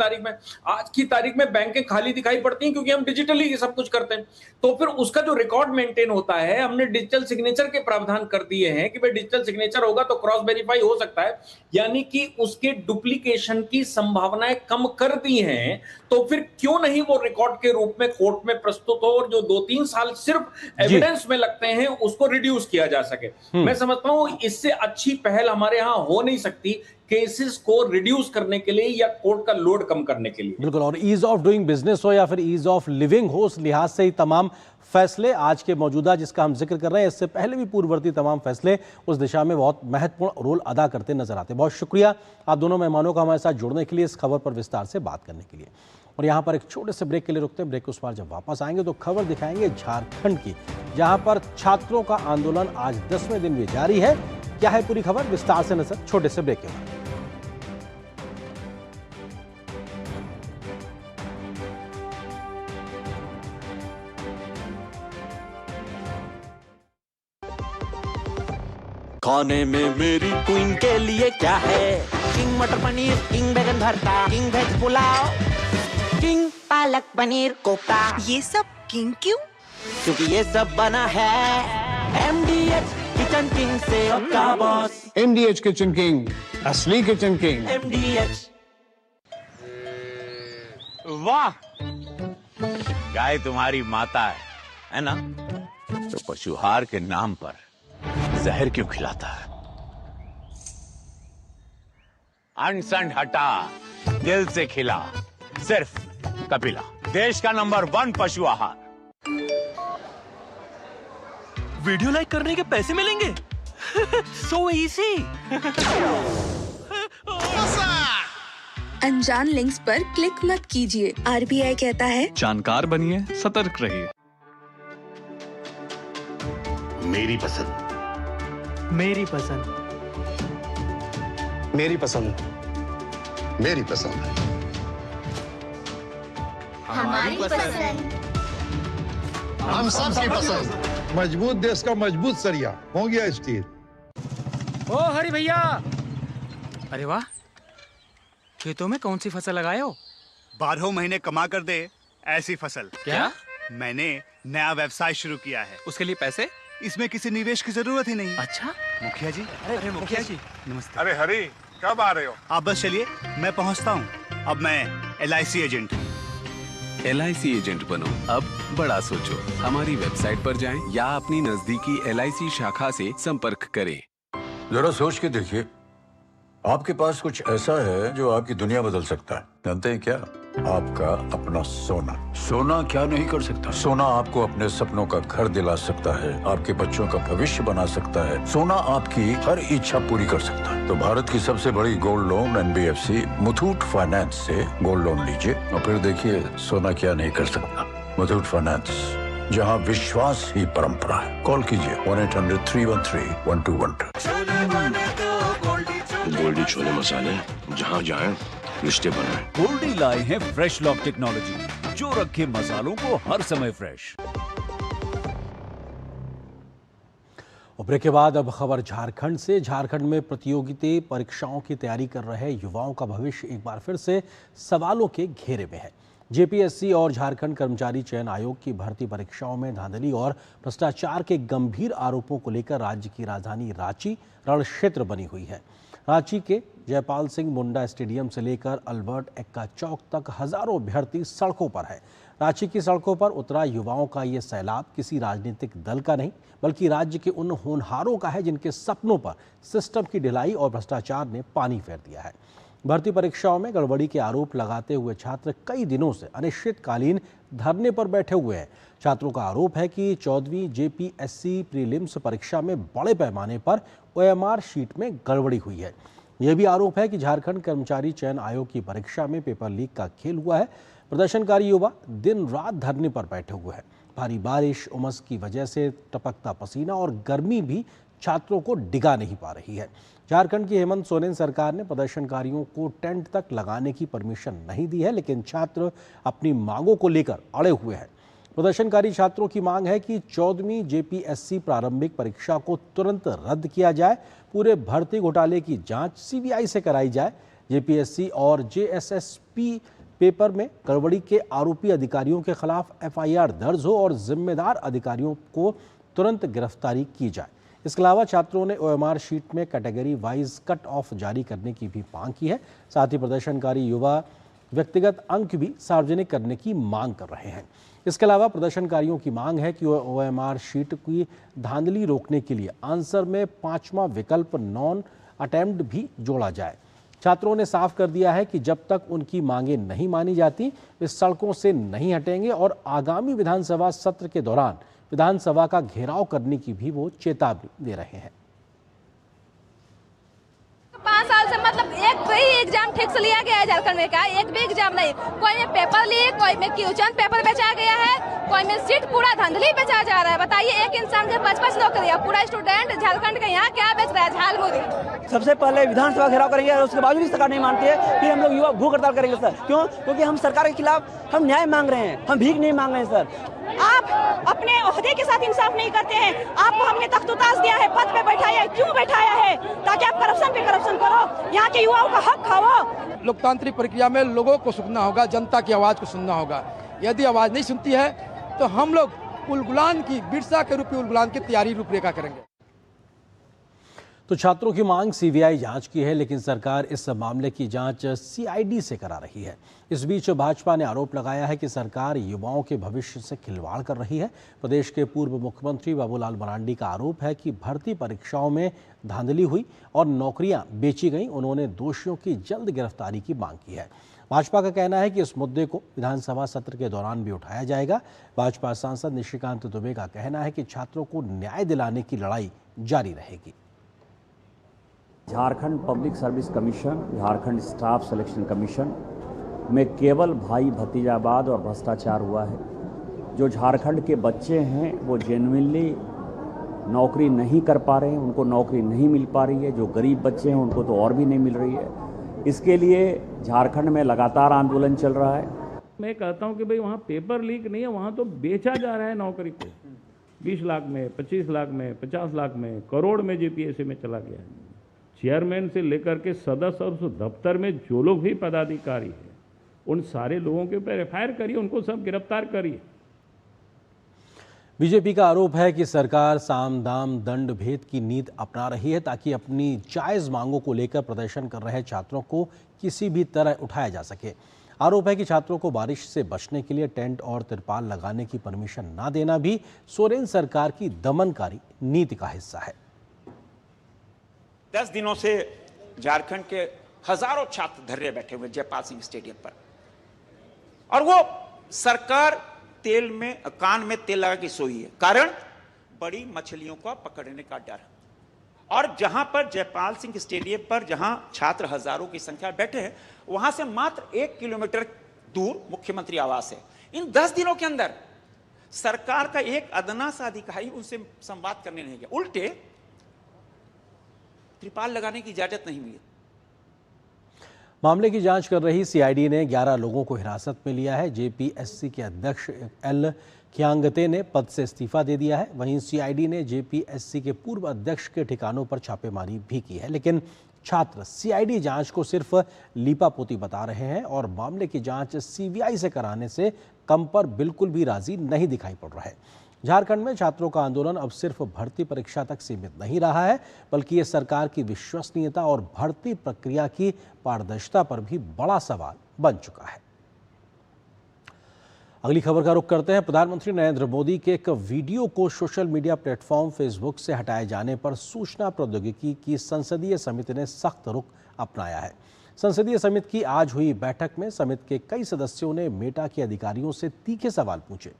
तारीख में बैंकें खाली दिखाई पड़ती हैं क्योंकि हम डिजिटली सब कुछ करते हैं। तो फिर उसका जो रिकॉर्ड मेंटेन होता है, हमने डिजिटल सिग्नेचर के प्रावधान कर दिए हैं कि भाई डिजिटल सिग्नेचर होगा तो क्रॉस वेरीफाई हो सकता है, यानी कि उसके डुप्लीकेशन की संभावनाएं कम कर दी हैं। तो फिर क्यों नहीं वो रिकॉर्ड के रूप में कोर्ट में प्रस्तुत हो और जो 2-3 साल सिर्फ एविडेंस में लगते हैं उसको रिड्यूस किया जा सके। मैं समझता हूं इससे अच्छी पहल हमारे यहां हो नहीं सकती केसेस को रिड्यूस करने के लिए या कोर्ट का लोड कम करने के लिए। बिल्कुल, और ईज ऑफ डूइंग बिजनेस हो या फिर ईज ऑफ लिविंग हो, उस लिहाज से ही तमाम फैसले आज के मौजूदा जिसका हम जिक्र कर रहे हैं, इससे पहले भी पूर्ववर्ती तमाम फैसले उस दिशा में बहुत महत्वपूर्ण रोल अदा करते नजर आते हैं। बहुत शुक्रिया आप दोनों मेहमानों का हमारे साथ जुड़ने के लिए, इस खबर पर विस्तार से बात करने के लिए। और यहाँ पर एक छोटे से ब्रेक के लिए रुकते हैं। ब्रेक के उस पार जब वापस आएंगे तो खबर दिखाएंगे झारखंड की, जहां पर छात्रों का आंदोलन आज 10वें दिन भी जारी है। क्या है पूरी खबर, विस्तार से नजर छोटे से ब्रेक के बाद। खाने में मेरी क्वीन के लिए क्या है? किंग मटर पनीर, किंग बैगन भरता, king veg pulao, king palak paneer kofta. ये सब किंग क्यों? क्योंकि ये सब बना है MDH किचन किंग से का बॉस। MDH किचन किंग, असली किचन किंग। MDH। वाह, गाय तुम्हारी माता है ना? तो पशुहार के नाम पर जहर क्यों खिलाता है? अनसन हटा, दिल से खिला, सिर्फ कपिला, देश का नंबर 1 पशु आहार। वीडियो लाइक करने के पैसे मिलेंगे? So easy. अनजान लिंक्स पर क्लिक मत कीजिए। RBI कहता है जानकार बनिए, सतर्क रहिए। मेरी पसंद, मेरी पसंद, मेरी पसंद, मेरी पसंद, हमारी पसंद, हम सबकी पसंद। मजबूत देश का मजबूत सरिया हो गया स्टील। ओ हरी भैया, अरे वाह, खेतों में कौन सी फसल लगाए हो? 12 महीने कमा कर दे ऐसी फसल। क्या? मैंने नया व्यवसाय शुरू किया है। उसके लिए पैसे? इसमें किसी निवेश की जरूरत ही नहीं। अच्छा मुखिया जी। अरे मुखिया जी नमस्ते। अरे हरी, कब आ रहे हो? आप बस चलिए, मैं पहुंचता हूं। अब मैं LIC एजेंट हूं। LIC एजेंट बनो, अब बड़ा सोचो। हमारी वेबसाइट पर जाएं या अपनी नजदीकी LIC शाखा से संपर्क करें। जरा सोच के देखिए, आपके पास कुछ ऐसा है जो आपकी दुनिया बदल सकता है। जानते हैं क्या? आपका अपना सोना। सोना क्या नहीं कर सकता? सोना आपको अपने सपनों का घर दिला सकता है, आपके बच्चों का भविष्य बना सकता है। सोना आपकी हर इच्छा पूरी कर सकता है। तो भारत की सबसे बड़ी gold loan NBFC Muthoot finance से गोल्ड लोन लीजिए और फिर देखिए सोना क्या नहीं कर सकता। मुथूट फाइनेंस, जहां विश्वास ही परंपरा है। कॉल कीजिए 1-800-313-1212। गोल्डी छोले मसाले, जहाँ जाएं रिश्ते बनाएं। गोल्डी लाए हैं फ्रेश लॉक टेक्नोलॉजी, जो रखे मसालों को हर समय फ्रेश। और ब्रेक के बाद अब खबर झारखंड से। झारखंड में प्रतियोगिता परीक्षाओं की तैयारी कर रहे युवाओं का भविष्य एक बार फिर से सवालों के घेरे में है। JPSC और झारखंड कर्मचारी चयन आयोग की भर्ती परीक्षाओं में धांधली और भ्रष्टाचार के गंभीर आरोपों को लेकर राज्य की राजधानी रांची रण क्षेत्र बनी हुई है। रांची के जयपाल सिंह मुंडा स्टेडियम से लेकर अल्बर्ट एक्का चौक तक हजारों अभ्यर्थी सड़कों पर है। रांची की सड़कों पर उतरा युवाओं का ये सैलाब किसी राजनीतिक दल का नहीं बल्कि राज्य के उन होनहारों का है जिनके सपनों पर सिस्टम की ढिलाई और भ्रष्टाचार ने पानी फेर दिया है। भर्ती परीक्षाओं में गड़बड़ी के आरोप लगाते हुए छात्र कई दिनों से अनिश्चितकालीन धरने पर बैठे हुए हैं। छात्रों का आरोप है कि 14वीं जेपीएससी प्रीलिम्स परीक्षा में बड़े पैमाने पर ओएमआर शीट में गड़बड़ी हुई है। यह भी आरोप है कि झारखंड कर्मचारी चयन आयोग की परीक्षा में पेपर लीक का खेल हुआ है। प्रदर्शनकारी युवा दिन रात धरने पर बैठे हुए हैं। भारी बारिश, उमस की वजह से टपकता पसीना और गर्मी भी छात्रों को डिगा नहीं पा रही है। झारखंड की हेमंत सोरेन सरकार ने प्रदर्शनकारियों को टेंट तक लगाने की परमिशन नहीं दी है, लेकिन छात्र अपनी मांगों को लेकर अड़े हुए हैं। प्रदर्शनकारी छात्रों की मांग है कि 14वीं जेपीएससी प्रारंभिक परीक्षा को तुरंत रद्द किया जाए। पूरे भर्ती घोटाले की जांच सीबीआई से कराई जाए। जेपीएससी और जेएसएसपी पेपर में गड़बड़ी के आरोपी अधिकारियों के खिलाफ एफआईआर दर्ज हो और जिम्मेदार अधिकारियों को तुरंत गिरफ्तारी की जाए। इसके अलावा छात्रों ने ओएमआर शीट में कैटेगरी वाइज कट ऑफ जारी करने की भी मांग की है। साथ ही प्रदर्शनकारी युवा व्यक्तिगत अंक भी सार्वजनिक करने की मांग कर रहे हैं। इसके अलावा प्रदर्शनकारियों की मांग है कि ओएमआर शीट की धांधली रोकने के लिए आंसर में 5वां विकल्प नॉन अटेम्प्ट भी जोड़ा जाए। छात्रों ने साफ कर दिया है कि जब तक उनकी मांगें नहीं मानी जाती वे सड़कों से नहीं हटेंगे और आगामी विधानसभा सत्र के दौरान विधानसभा का घेराव करने की भी वो चेतावनी दे रहे हैं। 5 साल से मतलब एक भी एग्जाम ठीक से लिया गया है झारखंड में का, एक भी एग्जाम नहीं। कोई में पेपर लीक, कोई में क्वेश्चन पेपर बेचा गया है, कोई में सीट पूरा धांधली बेचा जा रहा है। बताइए एक इंसान के 5-5 नौकरियां, पूरा स्टूडेंट झारखंड के यहाँ क्या बेच रहा है झाल मुरी। सबसे पहले विधानसभा घेराव करेंगे और उसके बावजूद भी सरकार नहीं मानती है कि हम लोग युवा भूख हड़ताल करेंगे सर। क्यों? क्योंकि हम सरकार के खिलाफ हम न्याय मांग रहे हैं, हम भीख नहीं मांग रहे हैं सर। आप अपने ओहदे के साथ इंसाफ नहीं करते हैं। आपको हमने तख्तुताज दिया है, पद पे बैठाया है, क्यों बैठाया है? ताकि आप करप्शन पे करप्शन करो, यहाँ के युवाओं का हक खाओ। लोकतांत्रिक प्रक्रिया में लोगों को सुनना होगा, जनता की आवाज को सुनना होगा। यदि आवाज नहीं सुनती है तो हम लोग उलगुलान की बिरसा के रूप में उलगुलान की तैयारी रूपरेखा करेंगे। तो छात्रों की मांग सीबीआई जांच की है, लेकिन सरकार इस मामले की जांच सीआईडी से करा रही है। इस बीच भाजपा ने आरोप लगाया है कि सरकार युवाओं के भविष्य से खिलवाड़ कर रही है। प्रदेश के पूर्व मुख्यमंत्री बाबूलाल मरांडी का आरोप है कि भर्ती परीक्षाओं में धांधली हुई और नौकरियां बेची गईं। उन्होंने दोषियों की जल्द गिरफ्तारी की मांग की है। भाजपा का कहना है कि इस मुद्दे को विधानसभा सत्र के दौरान भी उठाया जाएगा। भाजपा सांसद निशिकांत दुबे का कहना है कि छात्रों को न्याय दिलाने की लड़ाई जारी रहेगी। Jharkhand public service commission, Jharkhand staff selection commission में केवल भाई भतीजावाद और भ्रष्टाचार हुआ है। जो झारखंड के बच्चे हैं वो जेन्युइनली नौकरी नहीं कर पा रहे हैं, उनको नौकरी नहीं मिल पा रही है। जो गरीब बच्चे हैं उनको तो और भी नहीं मिल रही है। इसके लिए झारखंड में लगातार आंदोलन चल रहा है। मैं कहता हूं कि भाई वहाँ पेपर लीक नहीं है, वहाँ तो बेचा जा रहा है नौकरी को। 20 लाख में, 25 लाख में, 50 लाख में, करोड़ में जेपीएससी में चला गया है। चेयरमैन से लेकर के सदस्य और उस दफ्तर में जो लोग भी पदाधिकारी हैं उन सारे लोगों के ऊपर एफआईआर करिए, उनको सब गिरफ्तार करिए। बीजेपी का आरोप है कि सरकार साम दाम दंड भेद की नीति अपना रही है ताकि अपनी जायज मांगों को लेकर प्रदर्शन कर रहे छात्रों को किसी भी तरह उठाया जा सके। आरोप है कि छात्रों को बारिश से बचने के लिए टेंट और तिरपाल लगाने की परमिशन न देना भी सोरेन सरकार की दमनकारी नीति का हिस्सा है। 10 दिनों से झारखंड के हजारों छात्र धरने बैठे हुए जयपाल सिंह स्टेडियम पर, और वो सरकार तेल में कान में तेल लगा के सोई है। कारण बड़ी मछलियों को पकड़ने का डर। और जहां पर जयपाल सिंह स्टेडियम पर जहां छात्र हजारों की संख्या बैठे हैं, वहां से मात्र 1 किलोमीटर दूर मुख्यमंत्री आवास है। इन 10 दिनों के अंदर सरकार का एक अदना सा अधिकारी उनसे संवाद करने नहीं गया, उल्टे त्रिपाल लगाने की इजाजत नहीं मिली। मामले की जांच कर रही सीआईडी ने 11 लोगों को हिरासत में लिया है। जेपीएससी के अध्यक्ष एल खियांगते ने पद से इस्तीफा दे दिया है। वहीं सीआईडी ने जेपीएससी के पूर्व अध्यक्ष के ठिकानों पर छापेमारी भी की है, लेकिन छात्र सीआईडी जांच को सिर्फ लीपापोती बता रहे हैं और मामले की जांच सीबीआई से कराने से कम पर बिल्कुल भी राजी नहीं दिखाई पड़ रहा है। झारखंड में छात्रों का आंदोलन अब सिर्फ भर्ती परीक्षा तक सीमित नहीं रहा है, बल्कि ये सरकार की विश्वसनीयता और भर्ती प्रक्रिया की पारदर्शिता पर भी बड़ा सवाल बन चुका है। अगली खबर का रुख करते हैं। प्रधानमंत्री नरेंद्र मोदी के एक वीडियो को सोशल मीडिया प्लेटफॉर्म फेसबुक से हटाए जाने पर सूचना प्रौद्योगिकी की संसदीय समिति ने सख्त रुख अपनाया है। संसदीय समिति की आज हुई बैठक में समिति के कई सदस्यों ने मेटा के अधिकारियों से तीखे सवाल पूछे।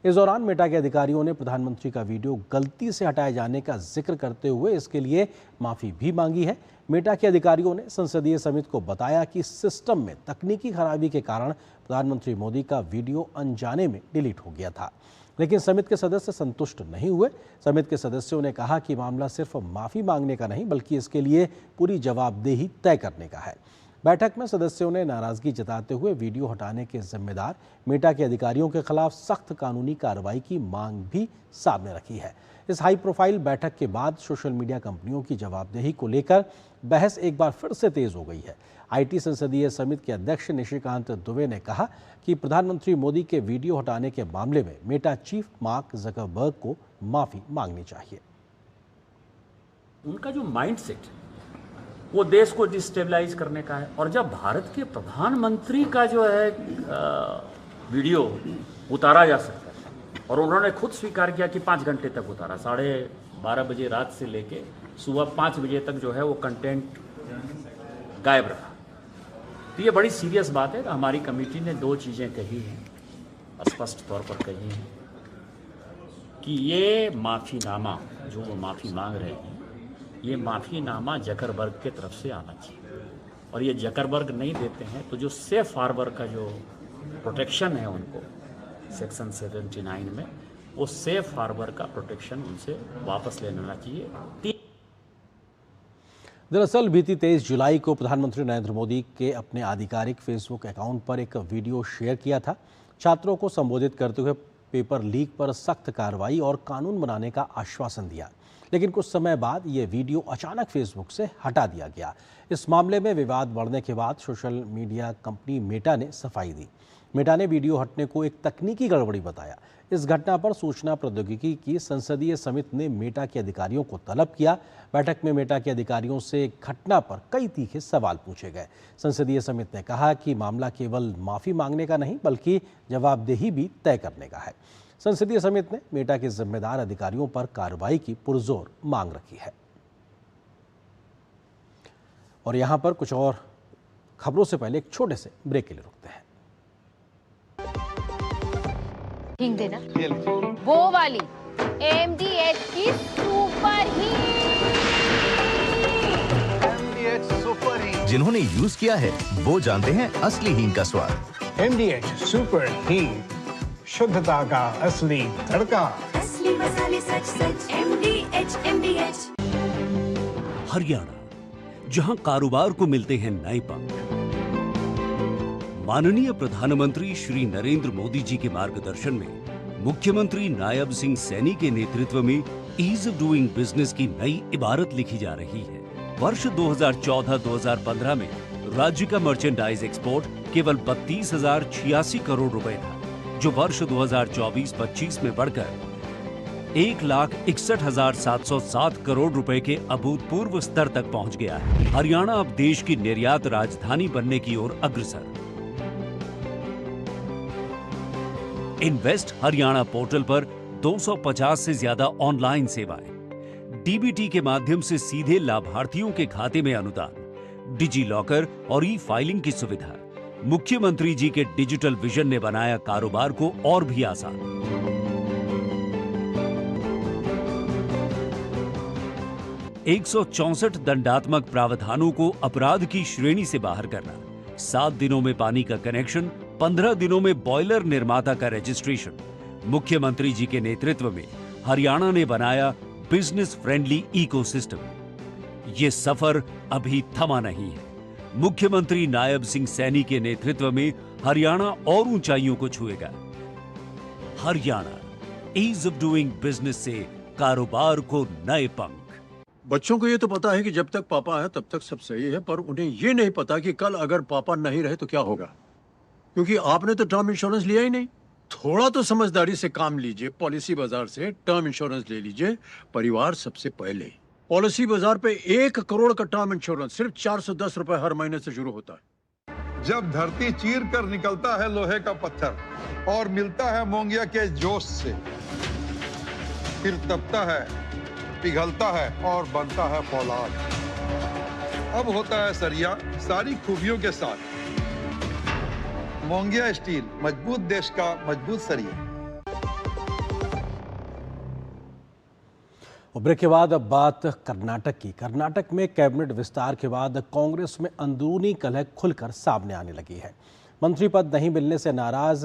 इस दौरान मेटा के अधिकारियों ने प्रधानमंत्री का वीडियो गलती से हटाए जाने का जिक्र करते हुए इसके लिए माफी भी मांगी है। मेटा के अधिकारियों ने संसदीय समिति को बताया कि सिस्टम में तकनीकी खराबी के कारण प्रधानमंत्री मोदी का वीडियो अनजाने में डिलीट हो गया था, लेकिन समिति के सदस्य संतुष्ट नहीं हुए। समिति के सदस्यों ने कहा कि मामला सिर्फ माफी मांगने का नहीं, बल्कि इसके लिए पूरी जवाबदेही तय करने का है। बैठक में सदस्यों ने नाराजगी जताते हुए वीडियो हटाने के जिम्मेदार मेटा के अधिकारियों के खिलाफ सख्त कानूनी कार्रवाई की मांग भी सामने रखी है। इस हाई प्रोफाइल बैठक के बाद सोशल मीडिया कंपनियों की जवाबदेही को लेकर बहस एक बार फिर से तेज हो गई है। आईटी संसदीय समिति के अध्यक्ष निशिकांत दुबे ने कहा कि प्रधानमंत्री मोदी के वीडियो हटाने के मामले में मेटा चीफ मार्क जकरबर्ग को माफी मांगनी चाहिए। उनका जो माइंडसेट वो देश को डिस्टेबलाइज करने का है, और जब भारत के प्रधानमंत्री का जो है वीडियो उतारा जा सकता है, और उन्होंने खुद स्वीकार किया कि 5 घंटे तक उतारा, 12:30 बजे रात से लेके सुबह 5 बजे तक जो है वो कंटेंट गायब रहा, तो ये बड़ी सीरियस बात है। हमारी कमेटी ने 2 चीज़ें कही हैं, स्पष्ट तौर पर कही हैं कि ये माफ़ीनामा जो वो माफ़ी मांग रहे हैं, ये माफ़ीनामा जकरबर्ग के तरफ से आना चाहिए, और ये जकरबर्ग नहीं देते हैं तो जो सेफ हार्बर का जो प्रोटेक्शन है उनको सेक्शन 79 में, वो सेफ हार्बर का प्रोटेक्शन उनसे वापस ले लेना चाहिए। दरअसल बीती 23 जुलाई को प्रधानमंत्री नरेंद्र मोदी के अपने आधिकारिक फेसबुक अकाउंट पर एक वीडियो शेयर किया था। छात्रों को संबोधित करते हुए पेपर लीक पर सख्त कार्रवाई और कानून बनाने का आश्वासन दिया, लेकिन कुछ समय बाद ये वीडियो अचानक फेसबुक से हटा दिया गया। इस मामले में विवाद बढ़ने के बाद सोशल मीडिया कंपनी मेटा ने सफाई दी। मेटा ने वीडियो हटने को एक तकनीकी गड़बड़ी बताया। इस घटना पर सूचना प्रौद्योगिकी की संसदीय समिति ने मेटा के अधिकारियों को तलब किया। बैठक में मेटा के अधिकारियों से घटना पर कई तीखे सवाल पूछे गए। संसदीय समिति ने कहा कि मामला केवल माफी मांगने का नहीं, बल्कि जवाबदेही भी तय करने का है। संसदीय समिति ने मेटा के जिम्मेदार अधिकारियों पर कार्रवाई की पुरजोर मांग रखी है। और यहां पर कुछ और खबरों से पहले एक छोटे से ब्रेक के लिए रुकते हैं। हिंग देना, वो वाली MDH की सुपर हींग। जिन्होंने यूज किया है वो जानते हैं असली हींग का स्वाद। MDH सुपर हींग, शुद्धता का असली तड़का। असली मसाले सच सच MDH। हरियाणा, जहां कारोबार को मिलते हैं नए पंख। माननीय प्रधानमंत्री श्री नरेंद्र मोदी जी के मार्गदर्शन में मुख्यमंत्री नायब सिंह सैनी के नेतृत्व में ईज ऑफ डूइंग बिजनेस की नई इबारत लिखी जा रही है। वर्ष 2014-2015 में राज्य का मर्चेंडाइज एक्सपोर्ट केवल 32,086 करोड़ रुपए था, जो वर्ष 2024-25 में बढ़कर 1,61,707 करोड़ रुपए के अभूतपूर्व स्तर तक पहुंच गया है। हरियाणा अब देश की निर्यात राजधानी बनने की ओर अग्रसर। इन्वेस्ट हरियाणा पोर्टल पर 250 से ज्यादा ऑनलाइन सेवाएं, डीबीटी के माध्यम से सीधे लाभार्थियों के खाते में अनुदान, डिजी लॉकर और ई फाइलिंग की सुविधा। मुख्यमंत्री जी के डिजिटल विजन ने बनाया कारोबार को और भी आसान। 164 दंडात्मक प्रावधानों को अपराध की श्रेणी से बाहर करना, 7 दिनों में पानी का कनेक्शन, 15 दिनों में बॉयलर निर्माता का रजिस्ट्रेशन। मुख्यमंत्री जी के नेतृत्व में हरियाणा ने बनाया बिजनेस फ्रेंडली इकोसिस्टम। ये सफर अभी थमा नहीं है। मुख्यमंत्री नायब सिंह सैनी के नेतृत्व में हरियाणा और ऊंचाइयों को छुएगा। Haryana, ease of doing business से कारोबार को नए पंख। बच्चों को ये तो पता है कि जब तक पापा है तब तक सब सही है, पर उन्हें ये नहीं पता कि कल अगर पापा नहीं रहे तो क्या होगा, क्योंकि आपने तो टर्म इंश्योरेंस लिया ही नहीं। थोड़ा तो समझदारी से काम लीजिए। पॉलिसी बाजार से टर्म इंश्योरेंस ले लीजिए, परिवार सबसे पहले। पॉलिसी बाजार पे 1 करोड़ का टर्म इंश्योरेंस सिर्फ 410 रुपए हर महीने से शुरू होता है। जब धरती चीर कर निकलता है लोहे का पत्थर और मिलता है मोंगिया के जोश से, फिर तपता है, पिघलता है और बनता है फौलाद। अब होता है सरिया सारी खूबियों के साथ। मोंगिया स्टील, मजबूत देश का मजबूत सरिया। ब्रेक के बाद अब बात कर्नाटक की। कर्नाटक में कैबिनेट विस्तार के बाद कांग्रेस में अंदरूनी कलह खुलकर सामने आने लगी है। मंत्री पद नहीं मिलने से नाराज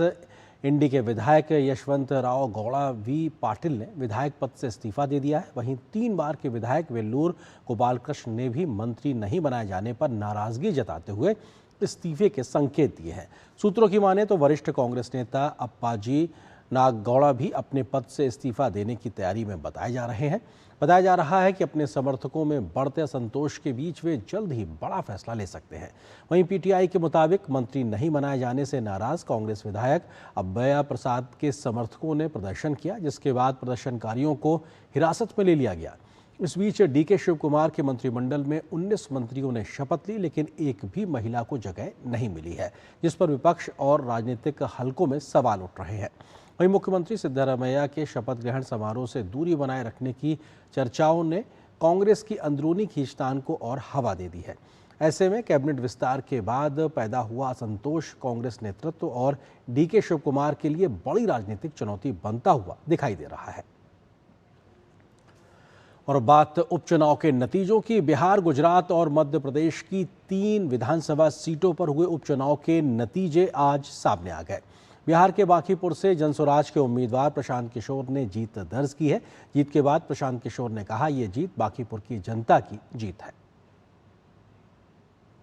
इंडी के विधायक यशवंतराव गौड़ा वी पाटिल ने विधायक पद से इस्तीफा दे दिया है। वहीं 3 बार के विधायक वेल्लूर गोपालकृष्ण ने भी मंत्री नहीं बनाए जाने पर नाराजगी जताते हुए इस्तीफे के संकेत दिए हैं। सूत्रों की माने तो वरिष्ठ कांग्रेस नेता अप्पाजी नागगौड़ा भी अपने पद से इस्तीफा देने की तैयारी में बताया जा रहा है कि अपने समर्थकों में बढ़ते असंतोष के बीच वे जल्द ही बड़ा फैसला ले सकते हैं। वहीं पीटीआई के मुताबिक मंत्री नहीं बनाए जाने से नाराज कांग्रेस विधायक अब्बैया प्रसाद के समर्थकों ने प्रदर्शन किया, जिसके बाद प्रदर्शनकारियों को हिरासत में ले लिया गया। इस बीच डीके शिव कुमार के मंत्रिमंडल में 19 मंत्रियों ने शपथ ली, लेकिन एक भी महिला को जगह नहीं मिली है, जिस पर विपक्ष और राजनीतिक हलकों में सवाल उठ रहे हैं। वहीं मुख्यमंत्री सिद्धरामैया के शपथ ग्रहण समारोह से दूरी बनाए रखने की चर्चाओं ने कांग्रेस की अंदरूनी खींचतान को और हवा दे दी है। ऐसे में कैबिनेट विस्तार के बाद पैदा हुआ असंतोष कांग्रेस नेतृत्व और डीके शिव कुमार के लिए बड़ी राजनीतिक चुनौती बनता हुआ दिखाई दे रहा है। और बात उपचुनाव के नतीजों की। बिहार, गुजरात और मध्य प्रदेश की 3 विधानसभा सीटों पर हुए उपचुनाव के नतीजे आज सामने आ गए। बिहार के बांकीपुर से जनसुराज के उम्मीदवार प्रशांत किशोर ने जीत दर्ज की है। जीत के बाद प्रशांत किशोर ने कहा, ये जीत बांकीपुर की जनता की जीत है।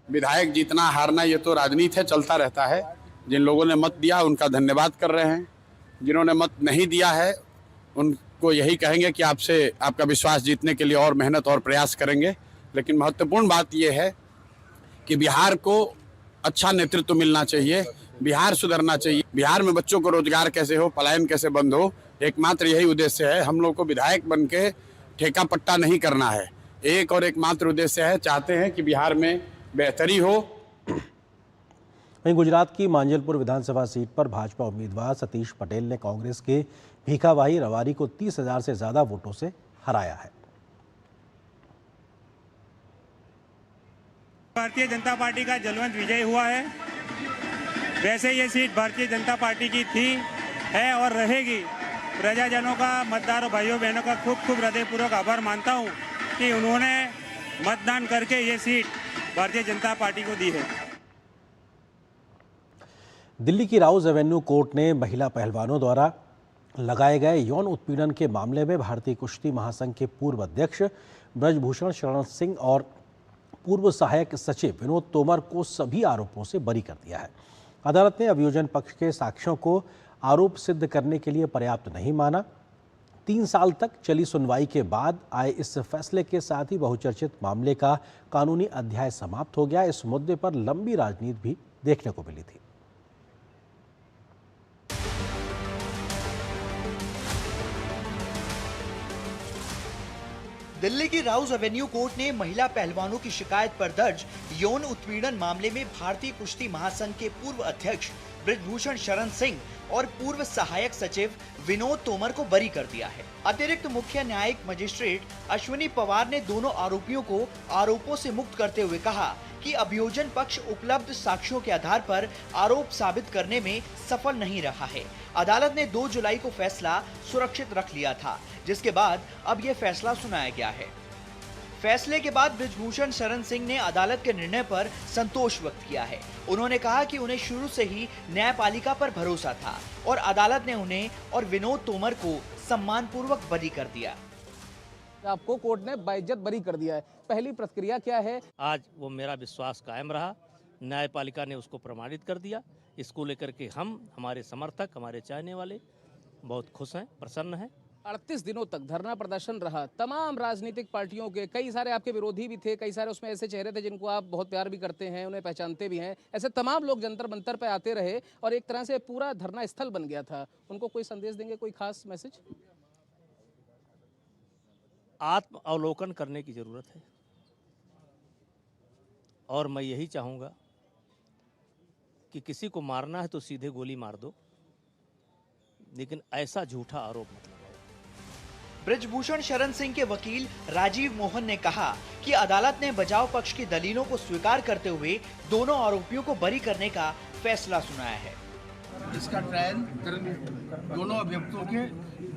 विधायक जीतना हारना ये तो राजनीति है, चलता रहता है। जिन लोगों ने मत दिया उनका धन्यवाद कर रहे हैं, जिन्होंने मत नहीं दिया है उनको यही कहेंगे कि आपसे आपका विश्वास जीतने के लिए और मेहनत और प्रयास करेंगे। लेकिन महत्वपूर्ण बात यह है कि बिहार को अच्छा नेतृत्व मिलना चाहिए, बिहार सुधरना चाहिए। बिहार में बच्चों को रोजगार कैसे हो, पलायन कैसे बंद हो, एकमात्र यही उद्देश्य है। हम लोग को विधायक बन के ठेका पट्टा नहीं करना है, एक और एकमात्र उद्देश्य है, चाहते हैं कि बिहार में बेहतरी हो। वहीं गुजरात की मांजलपुर विधानसभा सीट पर भाजपा उम्मीदवार सतीश पटेल ने कांग्रेस के भीखाभाई रवारी को 30,000 से ज्यादा वोटों से हराया है। भारतीय जनता पार्टी का जलवंत विजय हुआ है। वैसे ये सीट भारतीय जनता पार्टी की थी, है और रहेगी। प्रजाजनों का, मतदारों भाइयों बहनों का खूब खूब हृदयपूर्वक आभार मानता हूँ कि उन्होंने मतदान करके ये सीट भारतीय जनता पार्टी को दी है। दिल्ली की राउज एवेन्यू कोर्ट ने महिला पहलवानों द्वारा लगाए गए यौन उत्पीड़न के मामले में भारतीय कुश्ती महासंघ के पूर्व अध्यक्ष ब्रजभूषण शरण सिंह और पूर्व सहायक सचिव विनोद तोमर को सभी आरोपों से बरी कर दिया है। अदालत ने अभियोजन पक्ष के साक्ष्यों को आरोप सिद्ध करने के लिए पर्याप्त नहीं माना। 3 साल तक चली सुनवाई के बाद आए इस फैसले के साथ ही बहुचर्चित मामले का कानूनी अध्याय समाप्त हो गया। इस मुद्दे पर लंबी राजनीति भी देखने को मिली थी। दिल्ली की राउज एवेन्यू कोर्ट ने महिला पहलवानों की शिकायत पर दर्ज यौन उत्पीड़न मामले में भारतीय कुश्ती महासंघ के पूर्व अध्यक्ष ब्रजभूषण शरण सिंह और पूर्व सहायक सचिव विनोद तोमर को बरी कर दिया है। अतिरिक्त मुख्य न्यायिक मजिस्ट्रेट अश्विनी पवार ने दोनों आरोपियों को आरोपों से मुक्त करते हुए कहा कि अभियोजन पक्ष उपलब्ध साक्ष्यों के आधार पर आरोप साबित करने में सफल नहीं रहा है। अदालत ने 2 जुलाई को फैसला सुरक्षित रख लिया था, जिसके बाद अब यह फैसला सुनाया गया है। फैसले के बाद ब्रजभूषण शरण सिंह ने अदालत के निर्णय पर संतोष व्यक्त किया है। उन्होंने कहा कि उन्हें शुरू से ही न्यायपालिका पर भरोसा था और अदालत ने उन्हें और विनोद तोमर को सम्मानपूर्वक बरी कर दिया। आपको कोर्ट ने बाइज्जत बरी कर दिया है। पहली प्रतिक्रिया क्या है? आज वो मेरा विश्वास कायम रहा, न्यायपालिका ने उसको प्रमाणित कर दिया। इसको लेकर के हम, हमारे समर्थक, हमारे चाहने वाले बहुत खुश हैं, प्रसन्न हैं। 38 दिनों तक धरना प्रदर्शन रहा। तमाम राजनीतिक पार्टियों के कई सारे आपके विरोधी भी थे, कई सारे उसमें ऐसे चेहरे थे जिनको आप बहुत प्यार भी करते हैं, उन्हें पहचानते भी हैं। ऐसे तमाम लोग जंतर मंतर पे आते रहे और एक तरह से पूरा धरना स्थल बन गया था। उनको कोई संदेश देंगे, कोई खास मैसेज? आत्म अवलोकन करने की ज़रूरत है और मैं यही चाहूँगा कि किसी को मारना है तो सीधे गोली मार दो, लेकिन ऐसा झूठा आरोप मत लगाओ। ब्रिजभूषण शरण सिंह के वकील राजीव मोहन ने कहा कि अदालत ने बचाव पक्ष की दलीलों को स्वीकार करते हुए दोनों आरोपियों को बरी करने का फैसला सुनाया है। इसका ट्रायल दोनों अभियुक्तों के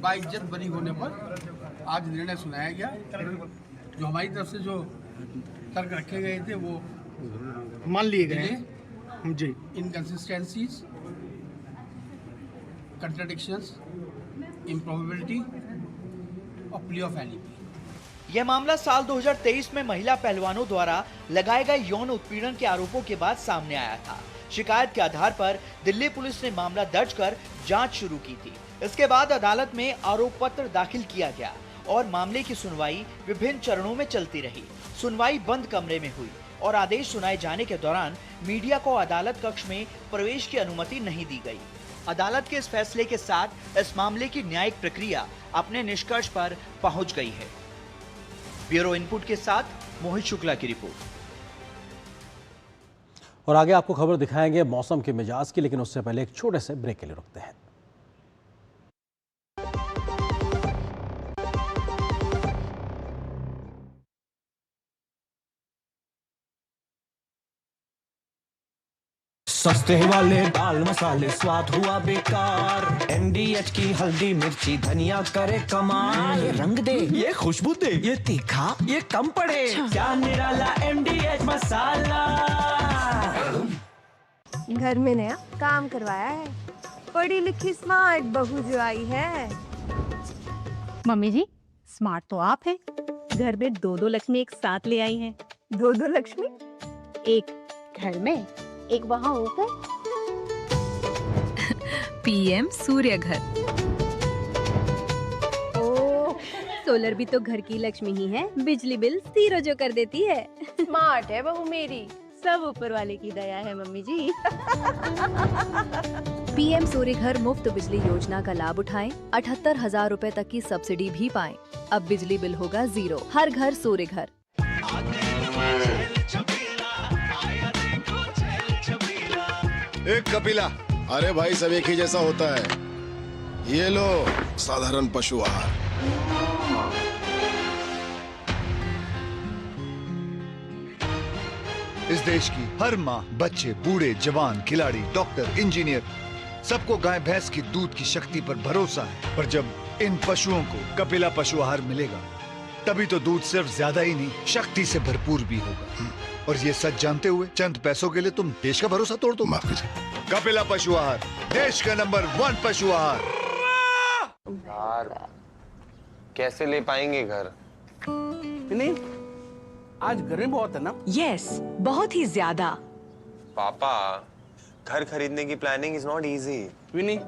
बाइज्जत बरी होने पर आज निर्णय सुनाया गया। जो हमारी तरफ से जो तर्क रखे गए थे वो मान लिए गए जी। इनकंसिस्टेंसीज, कंट्राडिक्शंस, इम्प्रॉबेबिलिटी और प्ली ऑफ एलिबी। यह मामला साल 2023 में महिला पहलवानों द्वारा लगाए गए यौन उत्पीड़न के आरोपों के बाद सामने आया था। शिकायत के आधार पर दिल्ली पुलिस ने मामला दर्ज कर जांच शुरू की थी। इसके बाद अदालत में आरोप पत्र दाखिल किया गया और मामले की सुनवाई विभिन्न चरणों में चलती रही। सुनवाई बंद कमरे में हुई और आदेश सुनाए जाने के दौरान मीडिया को अदालत कक्ष में प्रवेश की अनुमति नहीं दी गई। अदालत के इस फैसले के साथ इस मामले की न्यायिक प्रक्रिया अपने निष्कर्ष पर पहुंच गई है। ब्यूरो इनपुट के साथ मोहित शुक्ला की रिपोर्ट। और आगे आपको खबर दिखाएंगे मौसम के मिजाज की, लेकिन उससे पहले एक छोटे से ब्रेक के लिए रुकते हैं। सस्ते वाले दाल मसाले स्वाद हुआ बेकार। MDH की हल्दी मिर्ची धनिया करे कमाल। ये रंग दे, ये खुशबू दे, ये तीखा, ये कम पड़े। क्या निराला MDH मसाला। घर में नया काम करवाया है, पढ़ी लिखी स्मार्ट बहू जो आई है। मम्मी जी स्मार्ट तो आप हैं, घर में दो लक्ष्मी एक साथ ले आई हैं। दो लक्ष्मी? एक घर में, एक वहाँ ऊपर। PM सूर्य घर। ओह, सोलर भी तो घर की लक्ष्मी ही है, बिजली बिल जीरो जो कर देती है। स्मार्ट है बहू मेरी, सब ऊपर वाले की दया है मम्मी जी। PM सूर्य घर मुफ्त बिजली योजना का लाभ उठाएं, 78,000 रुपए तक की सब्सिडी भी पाएं। अब बिजली बिल होगा जीरो। हर घर सूर्य घर। एक कपिला। अरे भाई सब एक ही जैसा होता है। ये लो साधारण पशु आहार। इस देश की हर माँ, बच्चे, बूढ़े, जवान, खिलाड़ी, डॉक्टर, इंजीनियर, सबको गाय भैंस की दूध की शक्ति पर भरोसा है। पर जब इन पशुओं को कपिला पशु आहार मिलेगा, तभी तो दूध सिर्फ ज्यादा ही नहीं, शक्ति से भरपूर भी होगा। और ये सच जानते हुए चंद पैसों के लिए तुम देश का भरोसा तोड़ दो। कपिला पशु आहार, देश का नंबर 1 पशु आहार। यार कैसे ले पाएंगे घर? नहीं, आज गर्मी बहुत है ना? यस, बहुत ही ज्यादा। पापा घर खरीदने की प्लानिंग इज नॉट इजी। विनी,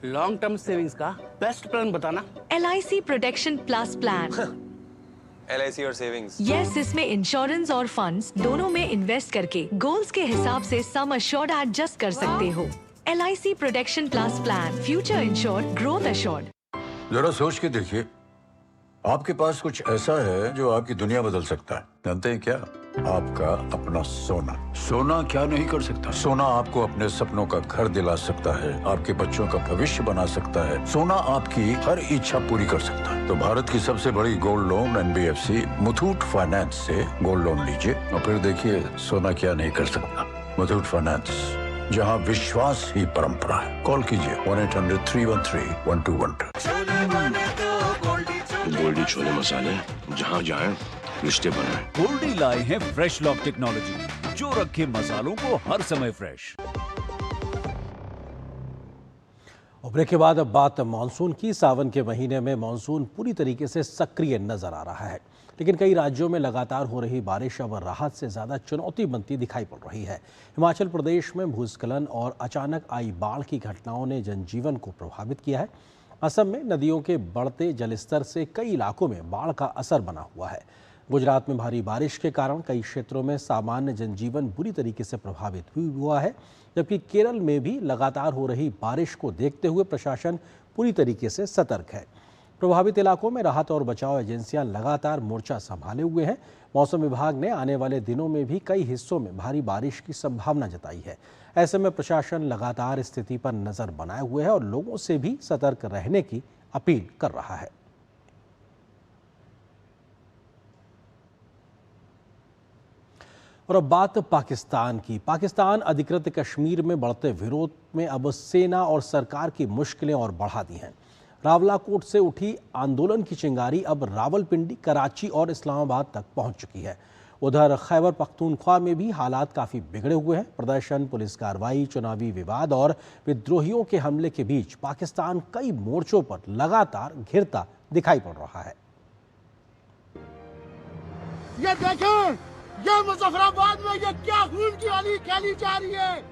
लॉन्ग टर्म सेविंग्स का बेस्ट प्लान बताना। LIC protection plus plan. LIC और सेविंग्स। यस, इसमें इंश्योरेंस और फंड्स दोनों में इन्वेस्ट करके गोल्स के हिसाब से सम अश्योर्ड एडजस्ट कर सकते हो। LIC protection plus plan, future insured, growth assured. जरा सोच के देखिए, आपके पास कुछ ऐसा है जो आपकी दुनिया बदल सकता है। जानते हैं क्या? आपका अपना सोना। सोना क्या नहीं कर सकता? सोना आपको अपने सपनों का घर दिला सकता है, आपके बच्चों का भविष्य बना सकता है। सोना आपकी हर इच्छा पूरी कर सकता है। तो भारत की सबसे बड़ी gold loan NBFC Muthoot finance से गोल्ड लोन लीजिए और फिर देखिए सोना क्या नहीं कर सकता। मुथूट फाइनेंस, जहाँ विश्वास ही परंपरा है। कॉल कीजिए 1-800-313-1212। गोल्डी छोले मसाले, जहाँ जाएं रिश्ते बनाएं। गोल्डी लाए हैं फ्रेश लॉक टेक्नोलॉजी, जो रखे मसालों को हर समय फ्रेश। और ब्रेक के बाद अब बात मानसून की। सावन के महीने में मानसून पूरी तरीके से सक्रिय नजर आ रहा है, लेकिन कई राज्यों में लगातार हो रही बारिश अब राहत से ज़्यादा चुनौती बनती दिखाई पड़ रही है। हिमाचल प्रदेश में भूस्खलन और अचानक आई बाढ़ की घटनाओं ने जनजीवन को प्रभावित किया है। असम में नदियों के बढ़ते जलस्तर से कई इलाकों में बाढ़ का असर बना हुआ है। गुजरात में भारी बारिश के कारण कई क्षेत्रों में सामान्य जनजीवन बुरी तरीके से प्रभावित भी हुआ है, जबकि केरल में भी लगातार हो रही बारिश को देखते हुए प्रशासन पूरी तरीके से सतर्क है। प्रभावित इलाकों में राहत और बचाव एजेंसियां लगातार मोर्चा संभाले हुए हैं। मौसम विभाग ने आने वाले दिनों में भी कई हिस्सों में भारी बारिश की संभावना जताई है। ऐसे में प्रशासन लगातार स्थिति पर नजर बनाए हुए है और लोगों से भी सतर्क रहने की अपील कर रहा है। और अब बात पाकिस्तान की। पाकिस्तान अधिकृत कश्मीर में बढ़ते विरोध में अब सेना और सरकार की मुश्किलें और बढ़ा दी हैं। रावलाकोट से उठी आंदोलन की चिंगारी अब रावलपिंडी, कराची और इस्लामाबाद तक पहुंच चुकी है। उधर खैबर पख्तूनख्वा में भी हालात काफ़ी बिगड़े हुए हैं। प्रदर्शन, पुलिस कार्रवाई, चुनावी विवाद और विद्रोहियों के हमले के बीच पाकिस्तान कई मोर्चों पर लगातार घिरता दिखाई पड़ रहा है। ये देखें, ये मुजफ्फराबाद में ये क्या खून की होली खेली जा रही है।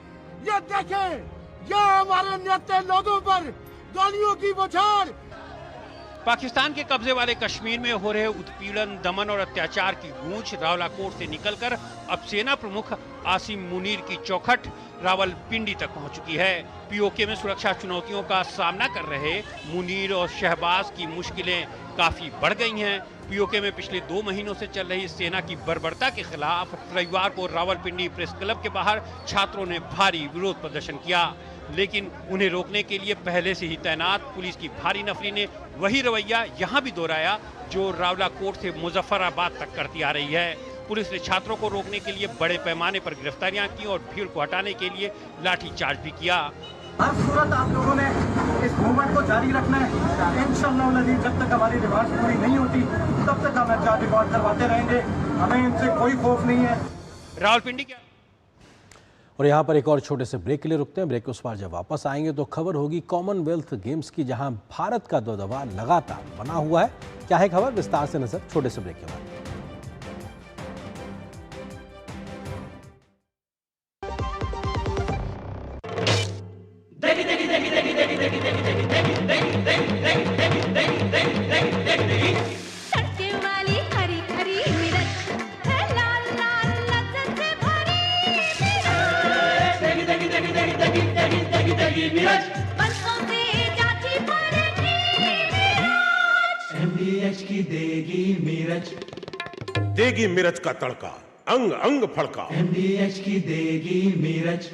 ये देखें, ये हमारे नेता लोगों पर गोलियों की बौछार। पाकिस्तान के कब्जे वाले कश्मीर में हो रहे उत्पीड़न, दमन और अत्याचार की गूंज रावलाकोट से निकलकर अब सेना प्रमुख आसिम मुनीर की चौखट रावलपिंडी तक पहुंच चुकी है। पीओके में सुरक्षा चुनौतियों का सामना कर रहे मुनीर और शहबाज की मुश्किलें काफी बढ़ गई हैं। पीओके में पिछले 2 महीनों से चल रही सेना की बर्बरता के खिलाफ रविवार को रावलपिंडी प्रेस क्लब के बाहर छात्रों ने भारी विरोध प्रदर्शन किया, लेकिन उन्हें रोकने के लिए पहले से ही तैनात पुलिस की भारी नफरी ने वही रवैया यहां भी दोहराया जो रावलाकोट से मुजफ्फराबाद तक करती आ रही है। पुलिस ने छात्रों को रोकने के लिए बड़े पैमाने पर गिरफ्तारियां की और भीड़ को हटाने के लिए लाठीचार्ज भी किया। हर सूरत आप लोगों ने इस मूवमेंट को जारी रखना है। इंशाअल्लाह नज़ीर जब तक हमारी डिमांड पूरी नहीं होती तब तक हम एहतजाज रिकॉर्ड करवाते रहेंगे। हमें इनसे कोई खौफ नहीं है। रावलपिंडी क्या। और यहाँ पर एक और छोटे से ब्रेक के लिए रुकते हैं। ब्रेक के उस पार जब वापस आएंगे तो खबर होगी कॉमनवेल्थ गेम्स की, जहां भारत का दबदबा लगातार बना हुआ है। क्या है खबर, विस्तार से नजर छोटे से ब्रेक के बाद। MDH की देगी मिर्च, देगी मिर्च का तड़का, अंग अंग फड़का। MDH की देगी मिर्च।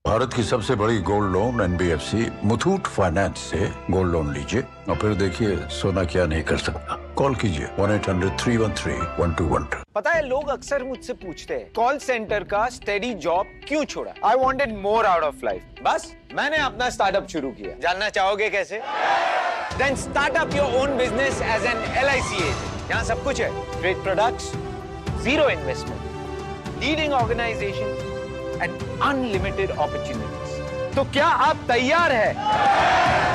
भारत की सबसे बड़ी gold loan NBFC Muthoot finance से गोल्ड लोन लीजिए और फिर देखिए सोना क्या नहीं कर सकता। कॉल कीजिए 1-800-313-1212। पता है, लोग अक्सर मुझसे पूछते हैं कॉल सेंटर का स्टेडी जॉब क्यों छोड़ा। I wanted more out of life, बस मैंने अपना स्टार्टअप शुरू किया। जानना चाहोगे कैसे? Then start up your own business as an LIC agent. यहाँ सब कुछ है, great products, zero investment, leading organization and unlimited opportunities. तो क्या आप तैयार हैं?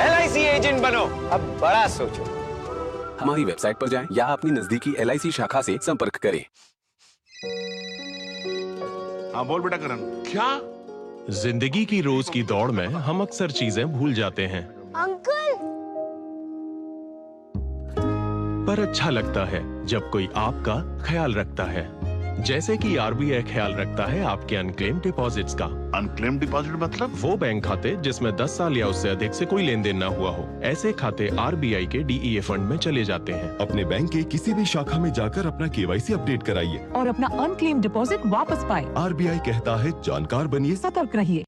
LIC एजेंट बनो, अब बड़ा सोचो। हमारी वेबसाइट पर जाएं या अपनी नजदीकी LIC शाखा से संपर्क करें। हाँ बोल बेटा करण। क्या? जिंदगी की रोज की दौड़ में हम अक्सर चीजें भूल जाते हैं। अंकल, पर अच्छा लगता है जब कोई आपका ख्याल रखता है, जैसे कि RBI ख्याल रखता है आपके अनक्लेम डिपॉजिट्स का। अनक्लेम डिपॉजिट मतलब? वो बैंक खाते जिसमें 10 साल या उससे अधिक से कोई लेन देन न हुआ हो। ऐसे खाते RBI के DEA फंड में चले जाते हैं। अपने बैंक के किसी भी शाखा में जाकर अपना KYC अपडेट कराइए और अपना अनक्लेम डिपॉजिट वापस पाए। RBI कहता है जानकार बनिए, सतर्क रहिए।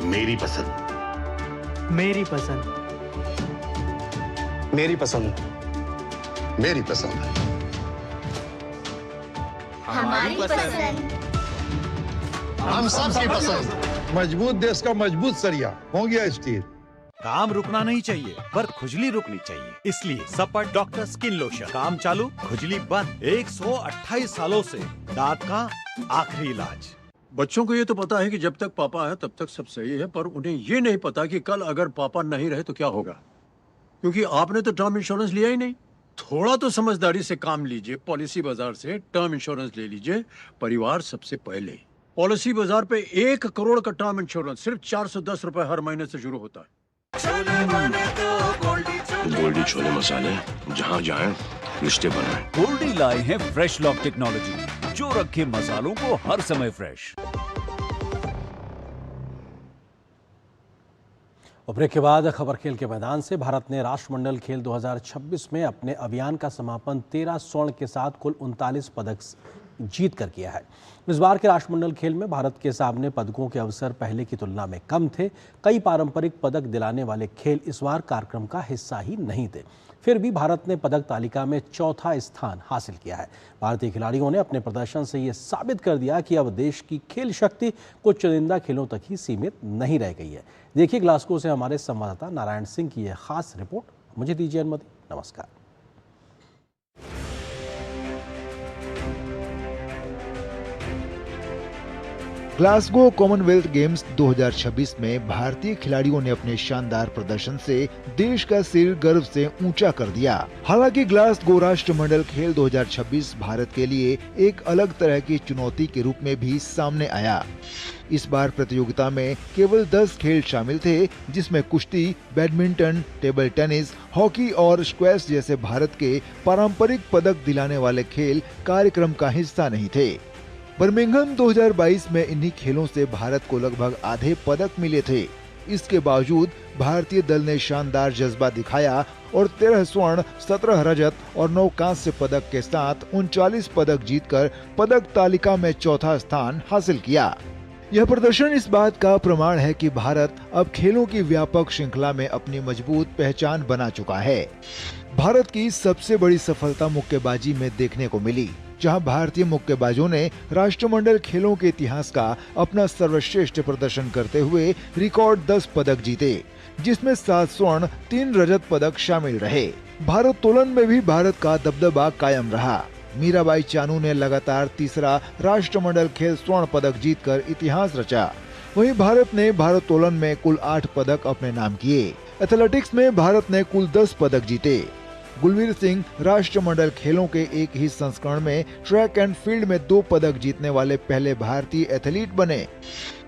मेरी पसंद, मेरी पसंद, मेरी पसंद, मेरी पसंद, हमारी पसंद, हम सबकी पसंद। मजबूत देश का मजबूत सरिया हो गया स्टील। काम रुकना नहीं चाहिए पर खुजली रुकनी चाहिए, इसलिए सपट डॉक्टर स्किन लोशन। काम चालू, खुजली बंद। 128 सालों से दांत का आखिरी इलाज। बच्चों को ये तो पता है कि जब तक पापा है तब तक सब सही है, पर उन्हें ये नहीं पता कि कल अगर पापा नहीं रहे तो क्या होगा, क्योंकि आपने तो टर्म इंश्योरेंस लिया ही नहीं। थोड़ा तो समझदारी से काम लीजिए, पॉलिसी बाजार से टर्म इंश्योरेंस ले लीजिए। परिवार सबसे पहले। पॉलिसी बाजार पे 1 करोड़ का टर्म इंश्योरेंस सिर्फ 410 रुपए हर महीने से शुरू होता है। गोल्डी छोले मसाले, जहाँ जाए रिश्ते बनाए। गोल्डी लाए हैं फ्रेश लॉक टेक्नोलॉजी, जो रखे मसालों को हर समय फ्रेश। और ब्रेक के बाद खबर खेल के मैदान से। भारत ने राष्ट्रमंडल खेल 2026 में अपने अभियान का समापन 13 स्वर्ण के साथ कुल 39 पदक जीत कर किया है। इस बार के राष्ट्रमंडल खेल में भारत के सामने पदकों के अवसर पहले की तुलना में कम थे। कई पारंपरिक पदक दिलाने वाले खेल इस बार कार्यक्रम का हिस्सा ही नहीं थे। फिर भी भारत ने पदक तालिका में चौथा स्थान हासिल किया है। भारतीय खिलाड़ियों ने अपने प्रदर्शन से ये साबित कर दिया कि अब देश की खेल शक्ति कुछ चुनिंदा खेलों तक ही सीमित नहीं रह गई है। देखिए ग्लासगो से हमारे संवाददाता नारायण सिंह की यह खास रिपोर्ट। मुझे दीजिए अनुमति। नमस्कार। ग्लासगो कॉमनवेल्थ गेम्स 2026 में भारतीय खिलाड़ियों ने अपने शानदार प्रदर्शन से देश का सिर गर्व से ऊंचा कर दिया। हालांकि ग्लासगो राष्ट्रमंडल खेल 2026 भारत के लिए एक अलग तरह की चुनौती के रूप में भी सामने आया। इस बार प्रतियोगिता में केवल 10 खेल शामिल थे, जिसमें कुश्ती, बैडमिंटन, टेबल टेनिस, हॉकी और स्क्वैश जैसे भारत के पारंपरिक पदक दिलाने वाले खेल कार्यक्रम का हिस्सा नहीं थे। बर्मिंघम 2022 में इन्हीं खेलों से भारत को लगभग आधे पदक मिले थे। इसके बावजूद भारतीय दल ने शानदार जज्बा दिखाया और 13 स्वर्ण, 17 रजत और 9 कांस्य पदक के साथ 39 पदक जीतकर पदक तालिका में चौथा स्थान हासिल किया। यह प्रदर्शन इस बात का प्रमाण है कि भारत अब खेलों की व्यापक श्रृंखला में अपनी मजबूत पहचान बना चुका है। भारत की सबसे बड़ी सफलता मुक्केबाजी में देखने को मिली, जहां भारतीय मुक्केबाजों ने राष्ट्रमंडल खेलों के इतिहास का अपना सर्वश्रेष्ठ प्रदर्शन करते हुए रिकॉर्ड 10 पदक जीते, जिसमें 7 स्वर्ण, 3 रजत पदक शामिल रहे। भारोत्तोलन में भी भारत का दबदबा कायम रहा। मीराबाई चानू ने लगातार तीसरा राष्ट्रमंडल खेल स्वर्ण पदक जीतकर इतिहास रचा। वहीं भारत ने भारोत्तोलन में कुल 8 पदक अपने नाम किए। एथलेटिक्स में भारत ने कुल 10 पदक जीते। गुलवीर सिंह राष्ट्रमंडल खेलों के एक ही संस्करण में ट्रैक एंड फील्ड में 2 पदक जीतने वाले पहले भारतीय एथलीट बने।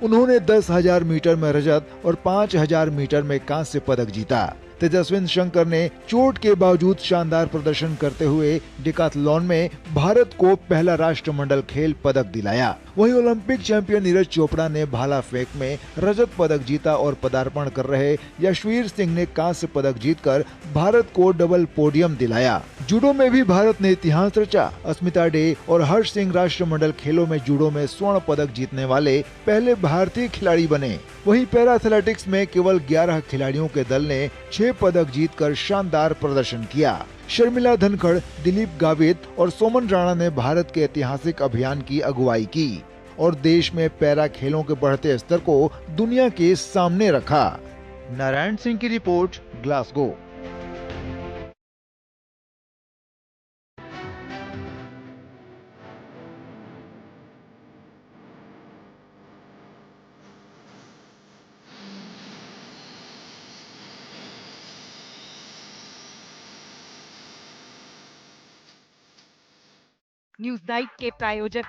उन्होंने 10,000 मीटर में रजत और 5,000 मीटर में कांस्य पदक जीता। तेजस्विन शंकर ने चोट के बावजूद शानदार प्रदर्शन करते हुए डिकाथलॉन में भारत को पहला राष्ट्रमंडल खेल पदक दिलाया। वहीं ओलंपिक चैंपियन नीरज चोपड़ा ने भाला फेंक में रजत पदक जीता और पदार्पण कर रहे यशवीर सिंह ने कांस्य पदक जीतकर भारत को डबल पोडियम दिलाया। जूडो में भी भारत ने इतिहास रचा। अस्मिता डे और हर्ष सिंह राष्ट्रमंडल खेलों में जूडो में स्वर्ण पदक जीतने वाले पहले भारतीय खिलाड़ी बने। वहीं पैरा एथलेटिक्स में केवल 11 खिलाड़ियों के दल ने 6 पदक जीतकर शानदार प्रदर्शन किया। शर्मिला धनखड़, दिलीप गावित और सोमन राणा ने भारत के ऐतिहासिक अभियान की अगुवाई की और देश में पैरा खेलों के बढ़ते स्तर को दुनिया के सामने रखा। नारायण सिंह की रिपोर्ट, ग्लासगो। न्यूज नाइट के प्रायोजक